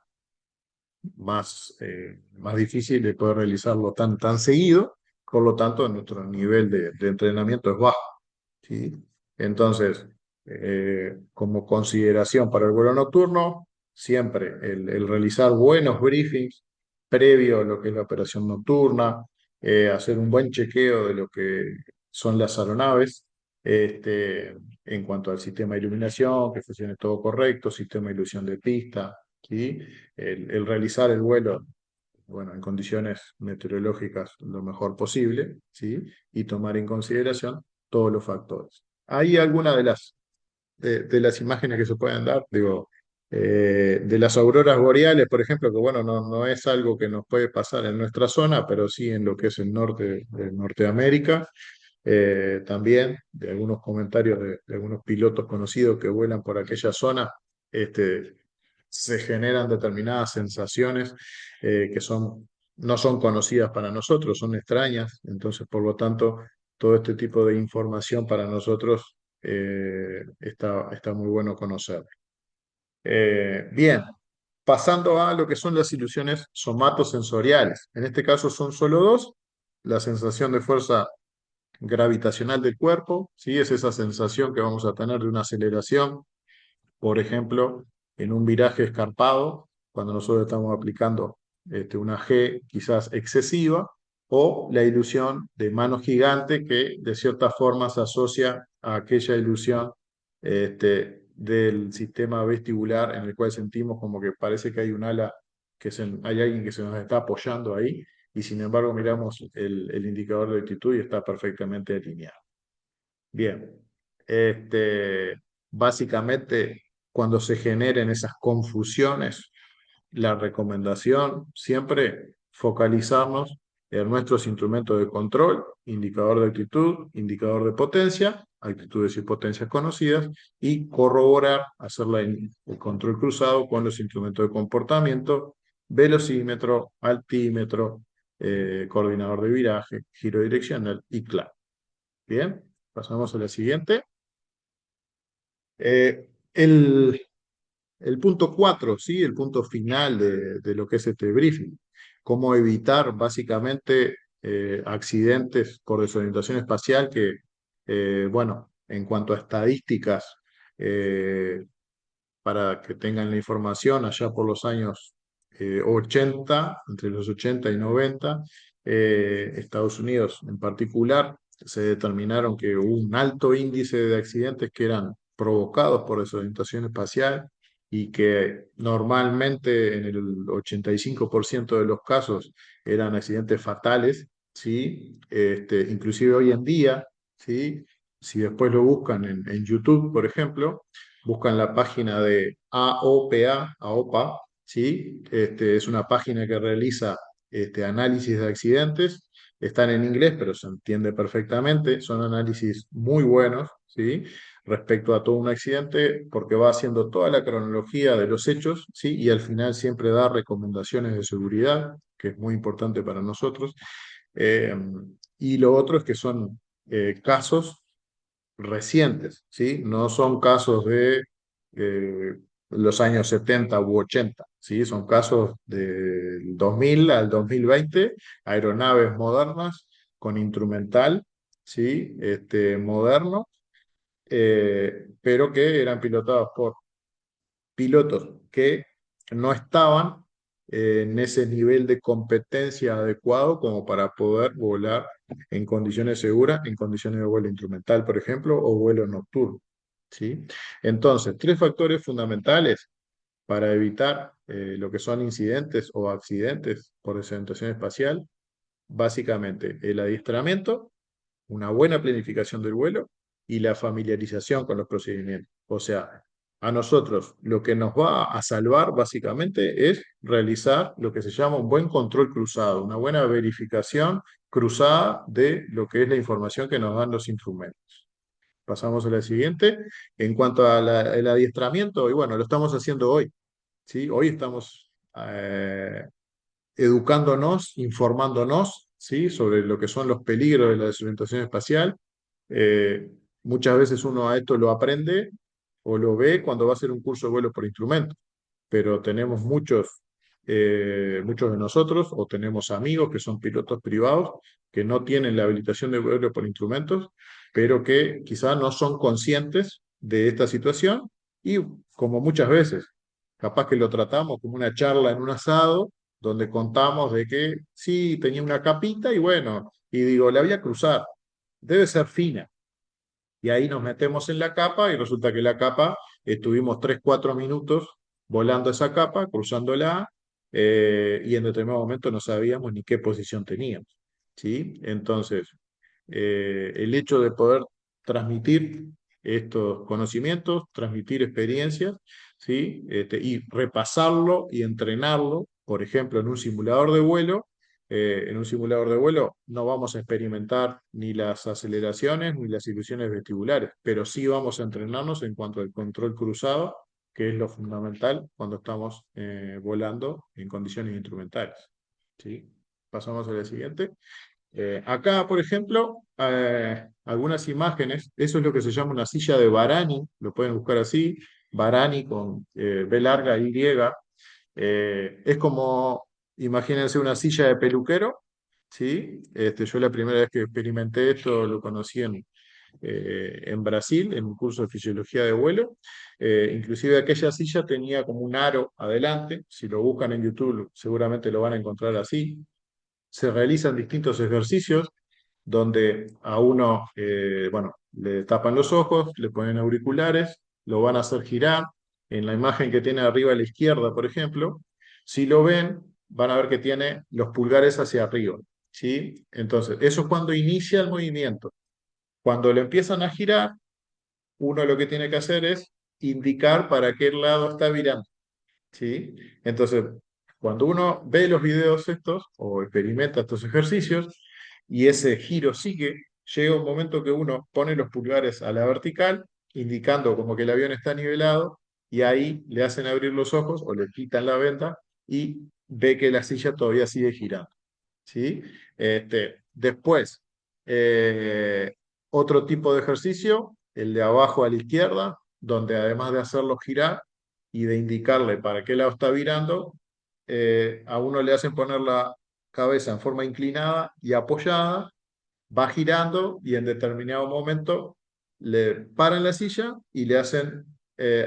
más difícil de poder realizarlo tan seguido, por lo tanto nuestro nivel de entrenamiento es bajo, ¿sí? Entonces, como consideración para el vuelo nocturno, siempre el realizar buenos briefings previo a lo que es la operación nocturna, hacer un buen chequeo de lo que son las aeronaves, en cuanto al sistema de iluminación, que funcione todo correcto, sistema de ilusión de pista, ¿sí? El realizar el vuelo, bueno, en condiciones meteorológicas lo mejor posible, ¿sí? Y tomar en consideración todos los factores. Hay algunas de las imágenes que se pueden dar, digo, de las auroras boreales, por ejemplo, que bueno, no es algo que nos puede pasar en nuestra zona, pero sí en lo que es el norte de Norteamérica. También de algunos comentarios de algunos pilotos conocidos que vuelan por aquella zona, este, se generan determinadas sensaciones no son conocidas para nosotros, son extrañas. Entonces, por lo tanto, todo este tipo de información para nosotros está muy bueno conocer. Bien, pasando a lo que son las ilusiones somatosensoriales. En este caso son solo dos: la sensación de fuerza gravitacional del cuerpo, ¿sí? Es esa sensación que vamos a tener de una aceleración, por ejemplo, en un viraje escarpado, cuando nosotros estamos aplicando una G quizás excesiva, o la ilusión de mano gigante, que de cierta forma se asocia a aquella ilusión del sistema vestibular, en el cual sentimos como que parece que hay un ala, hay alguien que se nos está apoyando ahí, y sin embargo miramos el indicador de altitud y está perfectamente alineado. Bien, básicamente cuando se generen esas confusiones, la recomendación siempre focalizarnos en nuestros instrumentos de control: indicador de altitud, indicador de potencia, altitudes y potencias conocidas, y corroborar, hacer el control cruzado con los instrumentos de comportamiento: velocímetro, altímetro, coordinador de viraje, giro direccional y clave. Bien, pasamos a la siguiente. Eh, el, el punto 4, ¿sí? El punto final de lo que es este briefing. Cómo evitar básicamente accidentes por desorientación espacial que, bueno, en cuanto a estadísticas, eh, para que tengan la información, allá por los años 80, entre los 80 y 90, Estados Unidos en particular, se determinaron que hubo un alto índice de accidentes que eran provocados por desorientación espacial, y que normalmente en el 85% de los casos eran accidentes fatales, ¿sí? Inclusive hoy en día, ¿sí? Si después lo buscan en YouTube, por ejemplo, buscan la página de AOPA, ¿sí? Es una página que realiza análisis de accidentes. Están en inglés, pero se entiende perfectamente. Son análisis muy buenos, ¿sí? Respecto a todo un accidente, porque va haciendo toda la cronología de los hechos, ¿sí? Y al final siempre da recomendaciones de seguridad, que es muy importante para nosotros. Eh, y lo otro es que son casos recientes, ¿sí? No son casos de los años 70 u 80, ¿sí? Son casos del 2000 al 2020, aeronaves modernas con instrumental, ¿sí? Moderno, pero que eran pilotados por pilotos que no estaban en ese nivel de competencia adecuado como para poder volar en condiciones seguras, en condiciones de vuelo instrumental, por ejemplo, o vuelo nocturno. ¿Sí? Entonces, tres factores fundamentales para evitar lo que son incidentes o accidentes por desorientación espacial, básicamente el adiestramiento, una buena planificación del vuelo y la familiarización con los procedimientos. O sea, a nosotros lo que nos va a salvar básicamente es realizar lo que se llama un buen control cruzado, una buena verificación cruzada de lo que es la información que nos dan los instrumentos. Pasamos a la siguiente. En cuanto al adiestramiento, y bueno, lo estamos haciendo hoy, ¿sí? Hoy estamos educándonos, informándonos, ¿sí? Sobre lo que son los peligros de la desorientación espacial. Eh, Muchas veces uno a esto lo aprende o lo ve cuando va a hacer un curso de vuelo por instrumento, pero tenemos muchos de nosotros o tenemos amigos que son pilotos privados que no tienen la habilitación de vuelo por instrumentos, pero que quizás no son conscientes de esta situación y como muchas veces, capaz que lo tratamos como una charla en un asado, donde contamos de que sí, tenía una capita y bueno, y digo, la voy a cruzar, debe ser fina. Y ahí nos metemos en la capa y resulta que la capa, estuvimos 3 4 minutos volando esa capa, cruzándola, y en determinado momento no sabíamos ni qué posición teníamos. ¿Sí? Entonces, el hecho de poder transmitir estos conocimientos, transmitir experiencias, ¿sí? Y repasarlo y entrenarlo, por ejemplo, en un simulador de vuelo no vamos a experimentar ni las aceleraciones ni las ilusiones vestibulares, pero sí vamos a entrenarnos en cuanto al control cruzado, que es lo fundamental cuando estamos volando en condiciones instrumentales. ¿Sí? Pasamos a la siguiente. Acá, por ejemplo, algunas imágenes, eso es lo que se llama una silla de Varani, lo pueden buscar así, Varani con B larga Y, es como, imagínense una silla de peluquero, ¿sí? Yo la primera vez que experimenté esto lo conocí en Brasil, en un curso de fisiología de vuelo. Inclusive aquella silla tenía como un aro adelante, si lo buscan en YouTube seguramente lo van a encontrar así. Se realizan distintos ejercicios donde a uno, bueno, le tapan los ojos, le ponen auriculares, lo van a hacer girar. En la imagen que tiene arriba a la izquierda, por ejemplo, si lo ven, van a ver que tiene los pulgares hacia arriba, ¿sí? Entonces, eso es cuando inicia el movimiento. Cuando lo empiezan a girar, uno lo que tiene que hacer es indicar para qué lado está virando. ¿Sí? Entonces, cuando uno ve los videos estos o experimenta estos ejercicios y ese giro sigue, llega un momento que uno pone los pulgares a la vertical, indicando como que el avión está nivelado, y ahí le hacen abrir los ojos o le quitan la venda y ve que la silla todavía sigue girando. ¿Sí? Después, eh, otro tipo de ejercicio, el de abajo a la izquierda, donde además de hacerlo girar y de indicarle para qué lado está virando, a uno le hacen poner la cabeza en forma inclinada y apoyada, va girando y en determinado momento le paran la silla y le hacen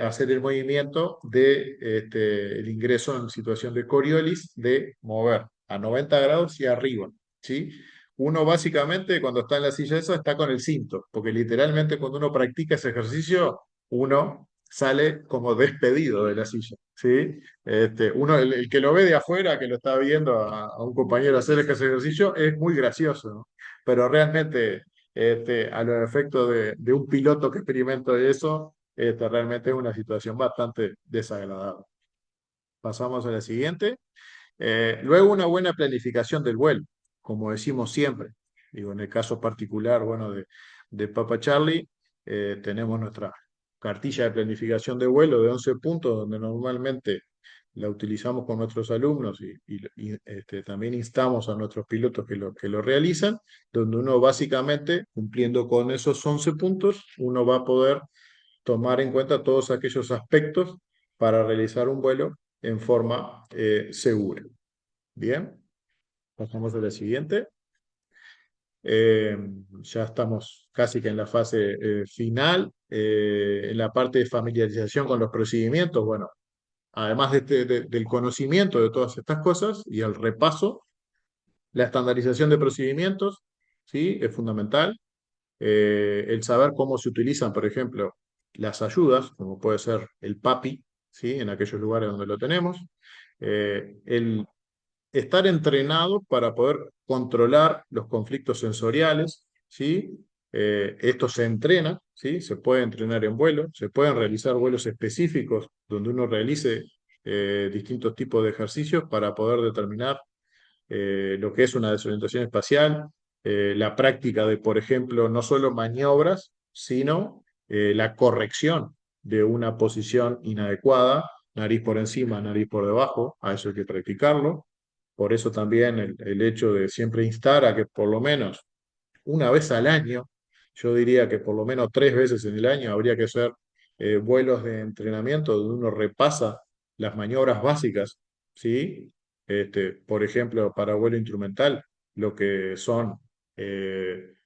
hacer el movimiento de el ingreso en situación de Coriolis, de mover a 90 grados y arriba, ¿sí? Uno básicamente cuando está en la silla esa está con el cinto, porque literalmente cuando uno practica ese ejercicio, uno sale como despedido de la silla, ¿sí? Uno, el que lo ve de afuera, que lo está viendo a un compañero hacer ese ejercicio, es muy gracioso, ¿no? Pero realmente, a los efectos de un piloto que experimenta eso, realmente es una situación bastante desagradable. Pasamos a la siguiente. Luego una buena planificación del vuelo, como decimos siempre. Digo, en el caso particular, bueno, de Papa Charlie, tenemos nuestra cartilla de planificación de vuelo de 11 puntos, donde normalmente la utilizamos con nuestros alumnos y también instamos a nuestros pilotos que lo realizan, donde uno básicamente, cumpliendo con esos 11 puntos, uno va a poder tomar en cuenta todos aquellos aspectos para realizar un vuelo en forma segura. Bien, pasamos a la siguiente. Eh, ya estamos casi que en la fase final, en la parte de familiarización con los procedimientos. Bueno, además del conocimiento de todas estas cosas y el repaso, la estandarización de procedimientos, ¿sí? Es fundamental. El saber cómo se utilizan, por ejemplo, las ayudas, como puede ser el PAPI, ¿sí? En aquellos lugares donde lo tenemos. El estar entrenado para poder controlar los conflictos sensoriales, ¿sí? Esto se entrena, ¿sí? Se puede entrenar en vuelo, se pueden realizar vuelos específicos donde uno realice distintos tipos de ejercicios para poder determinar lo que es una desorientación espacial, la práctica de, por ejemplo, no solo maniobras, sino la corrección de una posición inadecuada, nariz por encima, nariz por debajo, a eso hay que practicarlo. Por eso también el hecho de siempre instar a que por lo menos una vez al año, yo diría que por lo menos 3 veces en el año habría que hacer vuelos de entrenamiento donde uno repasa las maniobras básicas, ¿sí? Por ejemplo, para vuelo instrumental, lo que son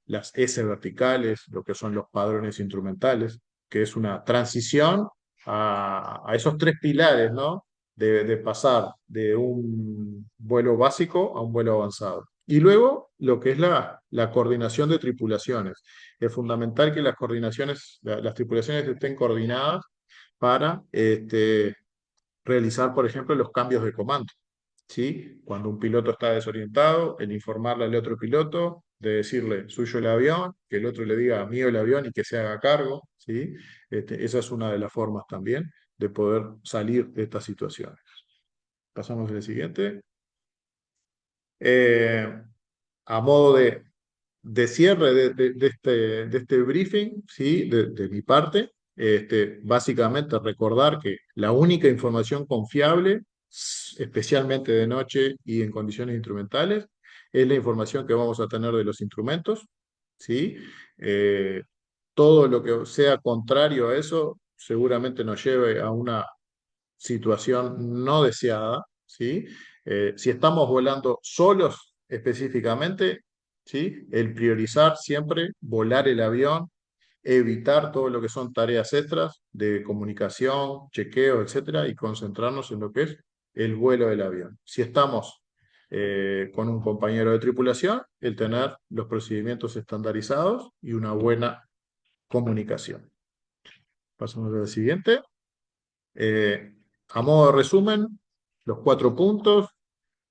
las S verticales, lo que son los padrones instrumentales, que es una transición a esos 3 pilares, ¿no? De pasar de un vuelo básico a un vuelo avanzado. Y luego lo que es la coordinación de tripulaciones. Es fundamental que las tripulaciones estén coordinadas para realizar, por ejemplo, los cambios de comando. ¿Sí? Cuando un piloto está desorientado, el informarle al otro piloto, de decirle suyo el avión, que el otro le diga mío el avión y que se haga cargo. ¿Sí? Esa es una de las formas también de poder salir de estas situaciones. Pasamos al siguiente. Eh, a modo de cierre de este briefing, ¿sí? De mi parte, básicamente recordar que la única información confiable, especialmente de noche y en condiciones instrumentales, es la información que vamos a tener de los instrumentos, ¿sí? Eh, Todo lo que sea contrario a eso seguramente nos lleve a una situación no deseada, ¿sí? Si estamos volando solos específicamente, ¿sí? El priorizar siempre volar el avión, evitar todo lo que son tareas extras de comunicación, chequeo, etcétera, y concentrarnos en lo que es el vuelo del avión. Si estamos con un compañero de tripulación, el tener los procedimientos estandarizados y una buena comunicación. Pasamos al siguiente. Eh, a modo de resumen, los 4 puntos: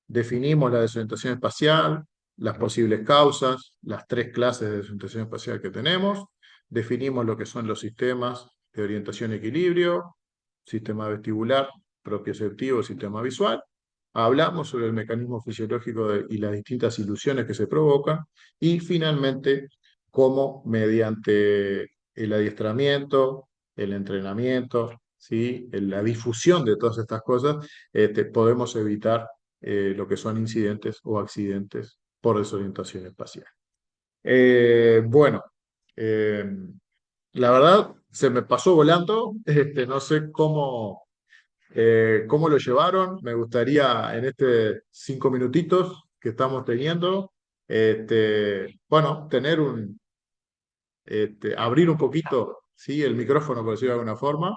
definimos la desorientación espacial, las posibles causas, las 3 clases de desorientación espacial que tenemos, definimos lo que son los sistemas de orientación y equilibrio, sistema vestibular, propioceptivo, sistema visual. Hablamos sobre el mecanismo fisiológico y las distintas ilusiones que se provocan y finalmente cómo mediante el adiestramiento, el entrenamiento, ¿sí? La difusión de todas estas cosas, podemos evitar lo que son incidentes o accidentes por desorientación espacial. Bueno, eh, la verdad se me pasó volando, no sé cómo lo llevaron. Me gustaría en este 5 minutitos que estamos teniendo, bueno, abrir un poquito, ¿sí? El micrófono, por decirlo de alguna forma,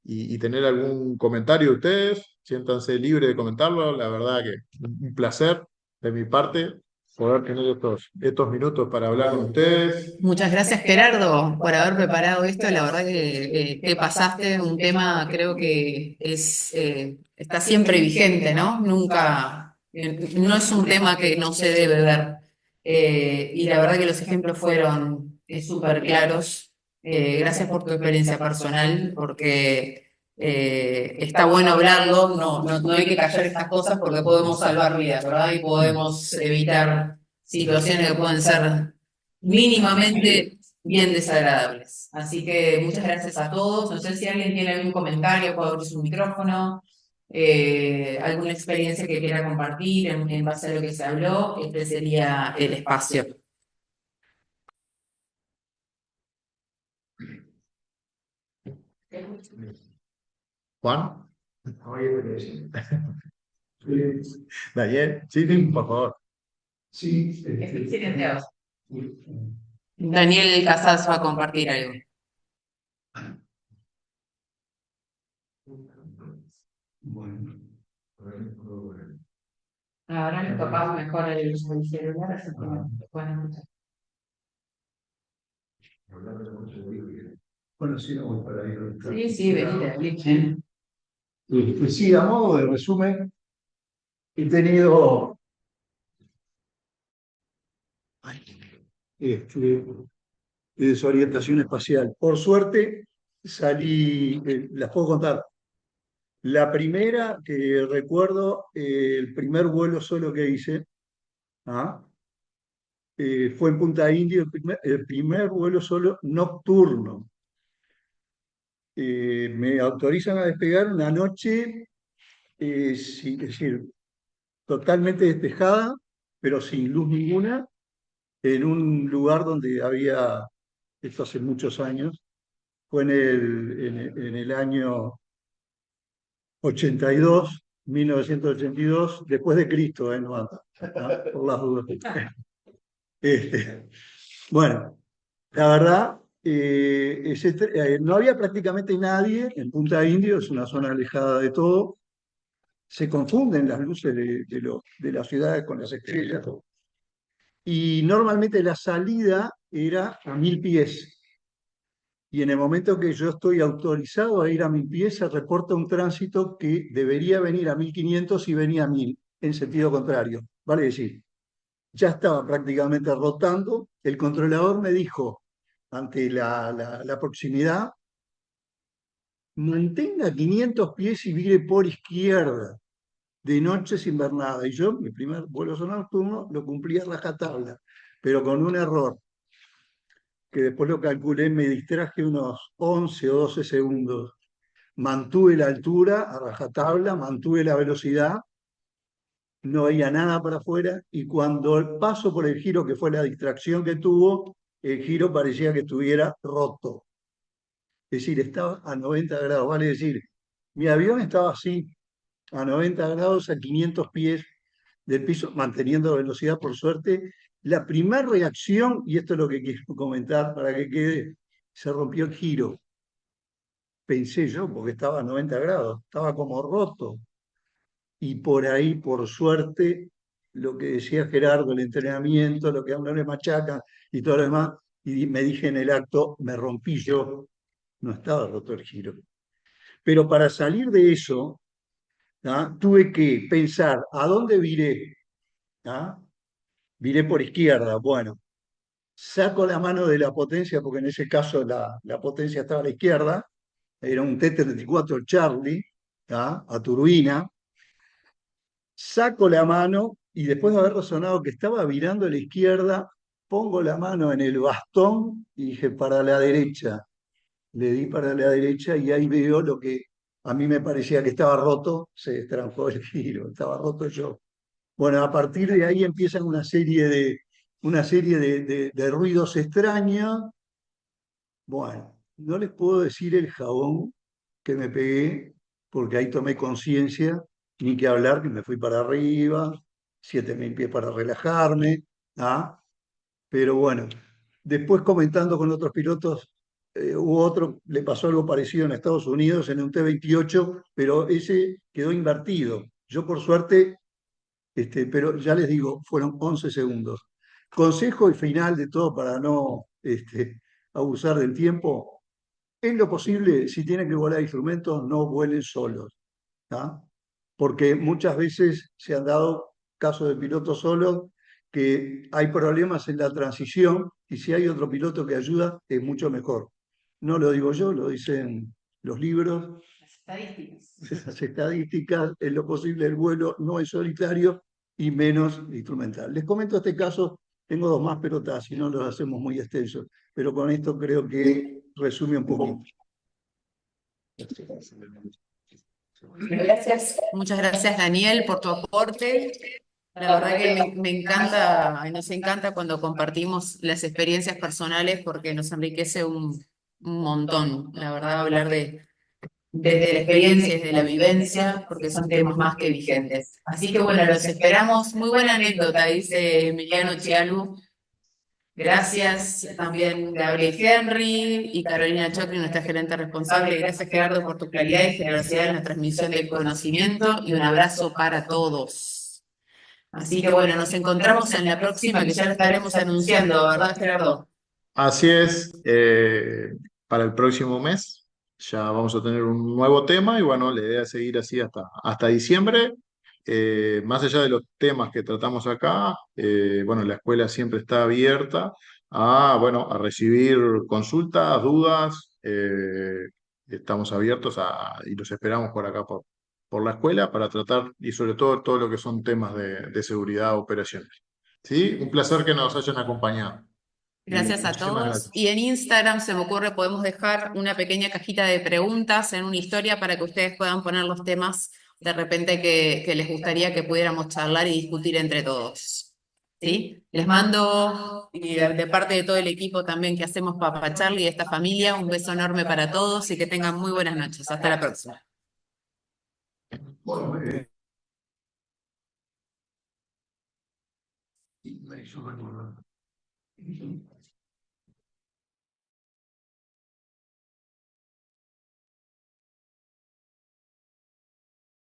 y tener algún comentario de ustedes. Siéntanse libres de comentarlo. La verdad que un placer de mi parte. poder tener estos minutos para hablar con ustedes. Muchas gracias, Gerardo, por haber preparado esto. La verdad que pasaste un tema, creo que está siempre vigente, ¿no? Nunca, no es un tema que no se debe ver. Y la verdad que los ejemplos fueron súper claros. Gracias por tu experiencia personal, porque está bueno hablarlo, no hay que callar estas cosas porque podemos salvar vidas, ¿verdad? Y podemos evitar situaciones que pueden ser mínimamente bien desagradables. Así que muchas gracias a todos. No sé si alguien tiene algún comentario, puede abrir su micrófono, alguna experiencia que quiera compartir en base a lo que se habló. Este sería el espacio. Juan. Daniel, sí, por favor. Sí, Silenciados. Daniel Casas va a compartir algo. bueno. Ahora mis papás mejor el celular, así que me pueden escuchar. Bueno, sí, no voy para ahí. Sí, venite. Sí, a modo de resumen, he tenido este, desorientación espacial. Por suerte, salí, las puedo contar. La primera que recuerdo, el primer vuelo solo que hice, ¿ah? Fue en Punta Indio, el primer vuelo solo nocturno. Me autorizan a despegar una noche, es decir, totalmente despejada, pero sin luz ninguna, en un lugar donde había, esto hace muchos años, fue en el año 82, 1982, después de Cristo, no antes, ¿no? Por las dudas. Este, bueno, la verdad, no había prácticamente nadie en Punta Indio, es una zona alejada de todo. Se confunden las luces de la ciudad con las estrellas. Y normalmente la salida era a 1000 pies. Y en el momento que yo estoy autorizado a ir a 1000 pies, se reporta un tránsito que debería venir a 1500 y venía a 1000, en sentido contrario. Vale decir, ya estaba prácticamente rotando. El controlador me dijo, ante la proximidad, mantenga 500 pies y vire por izquierda, de noche sin ver nada. Y yo, mi primer vuelo nocturno, lo cumplí a rajatabla, pero con un error, que después lo calculé, me distraje unos 11 o 12 segundos. Mantuve la altura a rajatabla, mantuve la velocidad, no veía nada para afuera, y cuando el paso por el giro, que fue la distracción que tuvo, el giro parecía que estuviera roto. Es decir, estaba a 90 grados, vale decir, mi avión estaba así, a 90 grados, a 500 pies del piso, manteniendo velocidad por suerte. La primera reacción, y esto es lo que quiero comentar para que quede, se rompió el giro. Pensé yo, porque estaba a 90 grados, estaba como roto. Y por ahí, por suerte, lo que decía Gerardo, el entrenamiento, lo que a uno le machaca y todo lo demás, y me dije en el acto, me rompí yo, no estaba roto el giro. Pero para salir de eso, ¿ah? Tuve que pensar, ¿a dónde viré? ¿Ah? Viré por izquierda, bueno, saco la mano de la potencia, porque en ese caso la potencia estaba a la izquierda, era un T-34 Charlie, ¿ah? A turbina, saco la mano y después de haber razonado que estaba virando a la izquierda, pongo la mano en el bastón y dije para la derecha. Le di para la derecha y ahí veo lo que a mí me parecía que estaba roto, se destrancó el giro, estaba roto yo. Bueno, a partir de ahí empiezan una serie de ruidos extraños. Bueno, no les puedo decir el jabón que me pegué, porque ahí tomé conciencia, ni que hablar, que me fui para arriba, 7000 pies para relajarme, ¿ah? Pero bueno, después comentando con otros pilotos, hubo otro, le pasó algo parecido en Estados Unidos en un T-28, pero ese quedó invertido. Yo por suerte pero ya les digo, fueron 11 segundos. Consejo y final de todo para no abusar del tiempo. En lo posible, si tienen que volar instrumentos, no vuelen solos, ¿tá? Porque muchas veces se han dado casos de pilotos solos que hay problemas en la transición y si hay otro piloto que ayuda, es mucho mejor. No lo digo yo, lo dicen los libros, Las estadísticas. las estadísticas, en lo posible el vuelo no es solitario y menos instrumental. Les comento este caso, tengo dos más, pero si no los hacemos muy extensos, pero con esto creo que resume un poquito. Gracias. Muchas gracias, Daniel, por tu aporte. La verdad que me encanta, nos encanta cuando compartimos las experiencias personales porque nos enriquece un montón. La verdad, hablar desde la experiencia, desde la vivencia, porque son temas más que vigentes. Así que bueno, los esperamos. Muy buena anécdota, dice Emiliano Chialu. Gracias también Gabriel Henry y Carolina Chocri, nuestra gerente responsable. Gracias Gerardo por tu claridad y generosidad en la transmisión del conocimiento y un abrazo para todos. Así que bueno, nos encontramos en la próxima que ya lo estaremos anunciando, ¿verdad Gerardo? Así es, para el próximo mes ya vamos a tener un nuevo tema y bueno, la idea es seguir así hasta diciembre. Más allá de los temas que tratamos acá, bueno, la escuela siempre está abierta bueno, a recibir consultas, dudas. Estamos abiertos y los esperamos por acá, por la escuela, para tratar y sobre todo lo que son temas de seguridad operaciones. ¿Sí? Un placer que nos hayan acompañado. Y Gracias a muchísimas todos. gracias. Y en Instagram se me ocurre, podemos dejar una pequeña cajita de preguntas en una historia para que ustedes puedan poner los temas de repente que les gustaría que pudiéramos charlar y discutir entre todos. ¿Sí? Les mando, y de parte de todo el equipo también que hacemos Papa Charlie y esta familia, un beso enorme para todos y que tengan muy buenas noches. Hasta la próxima. Bueno,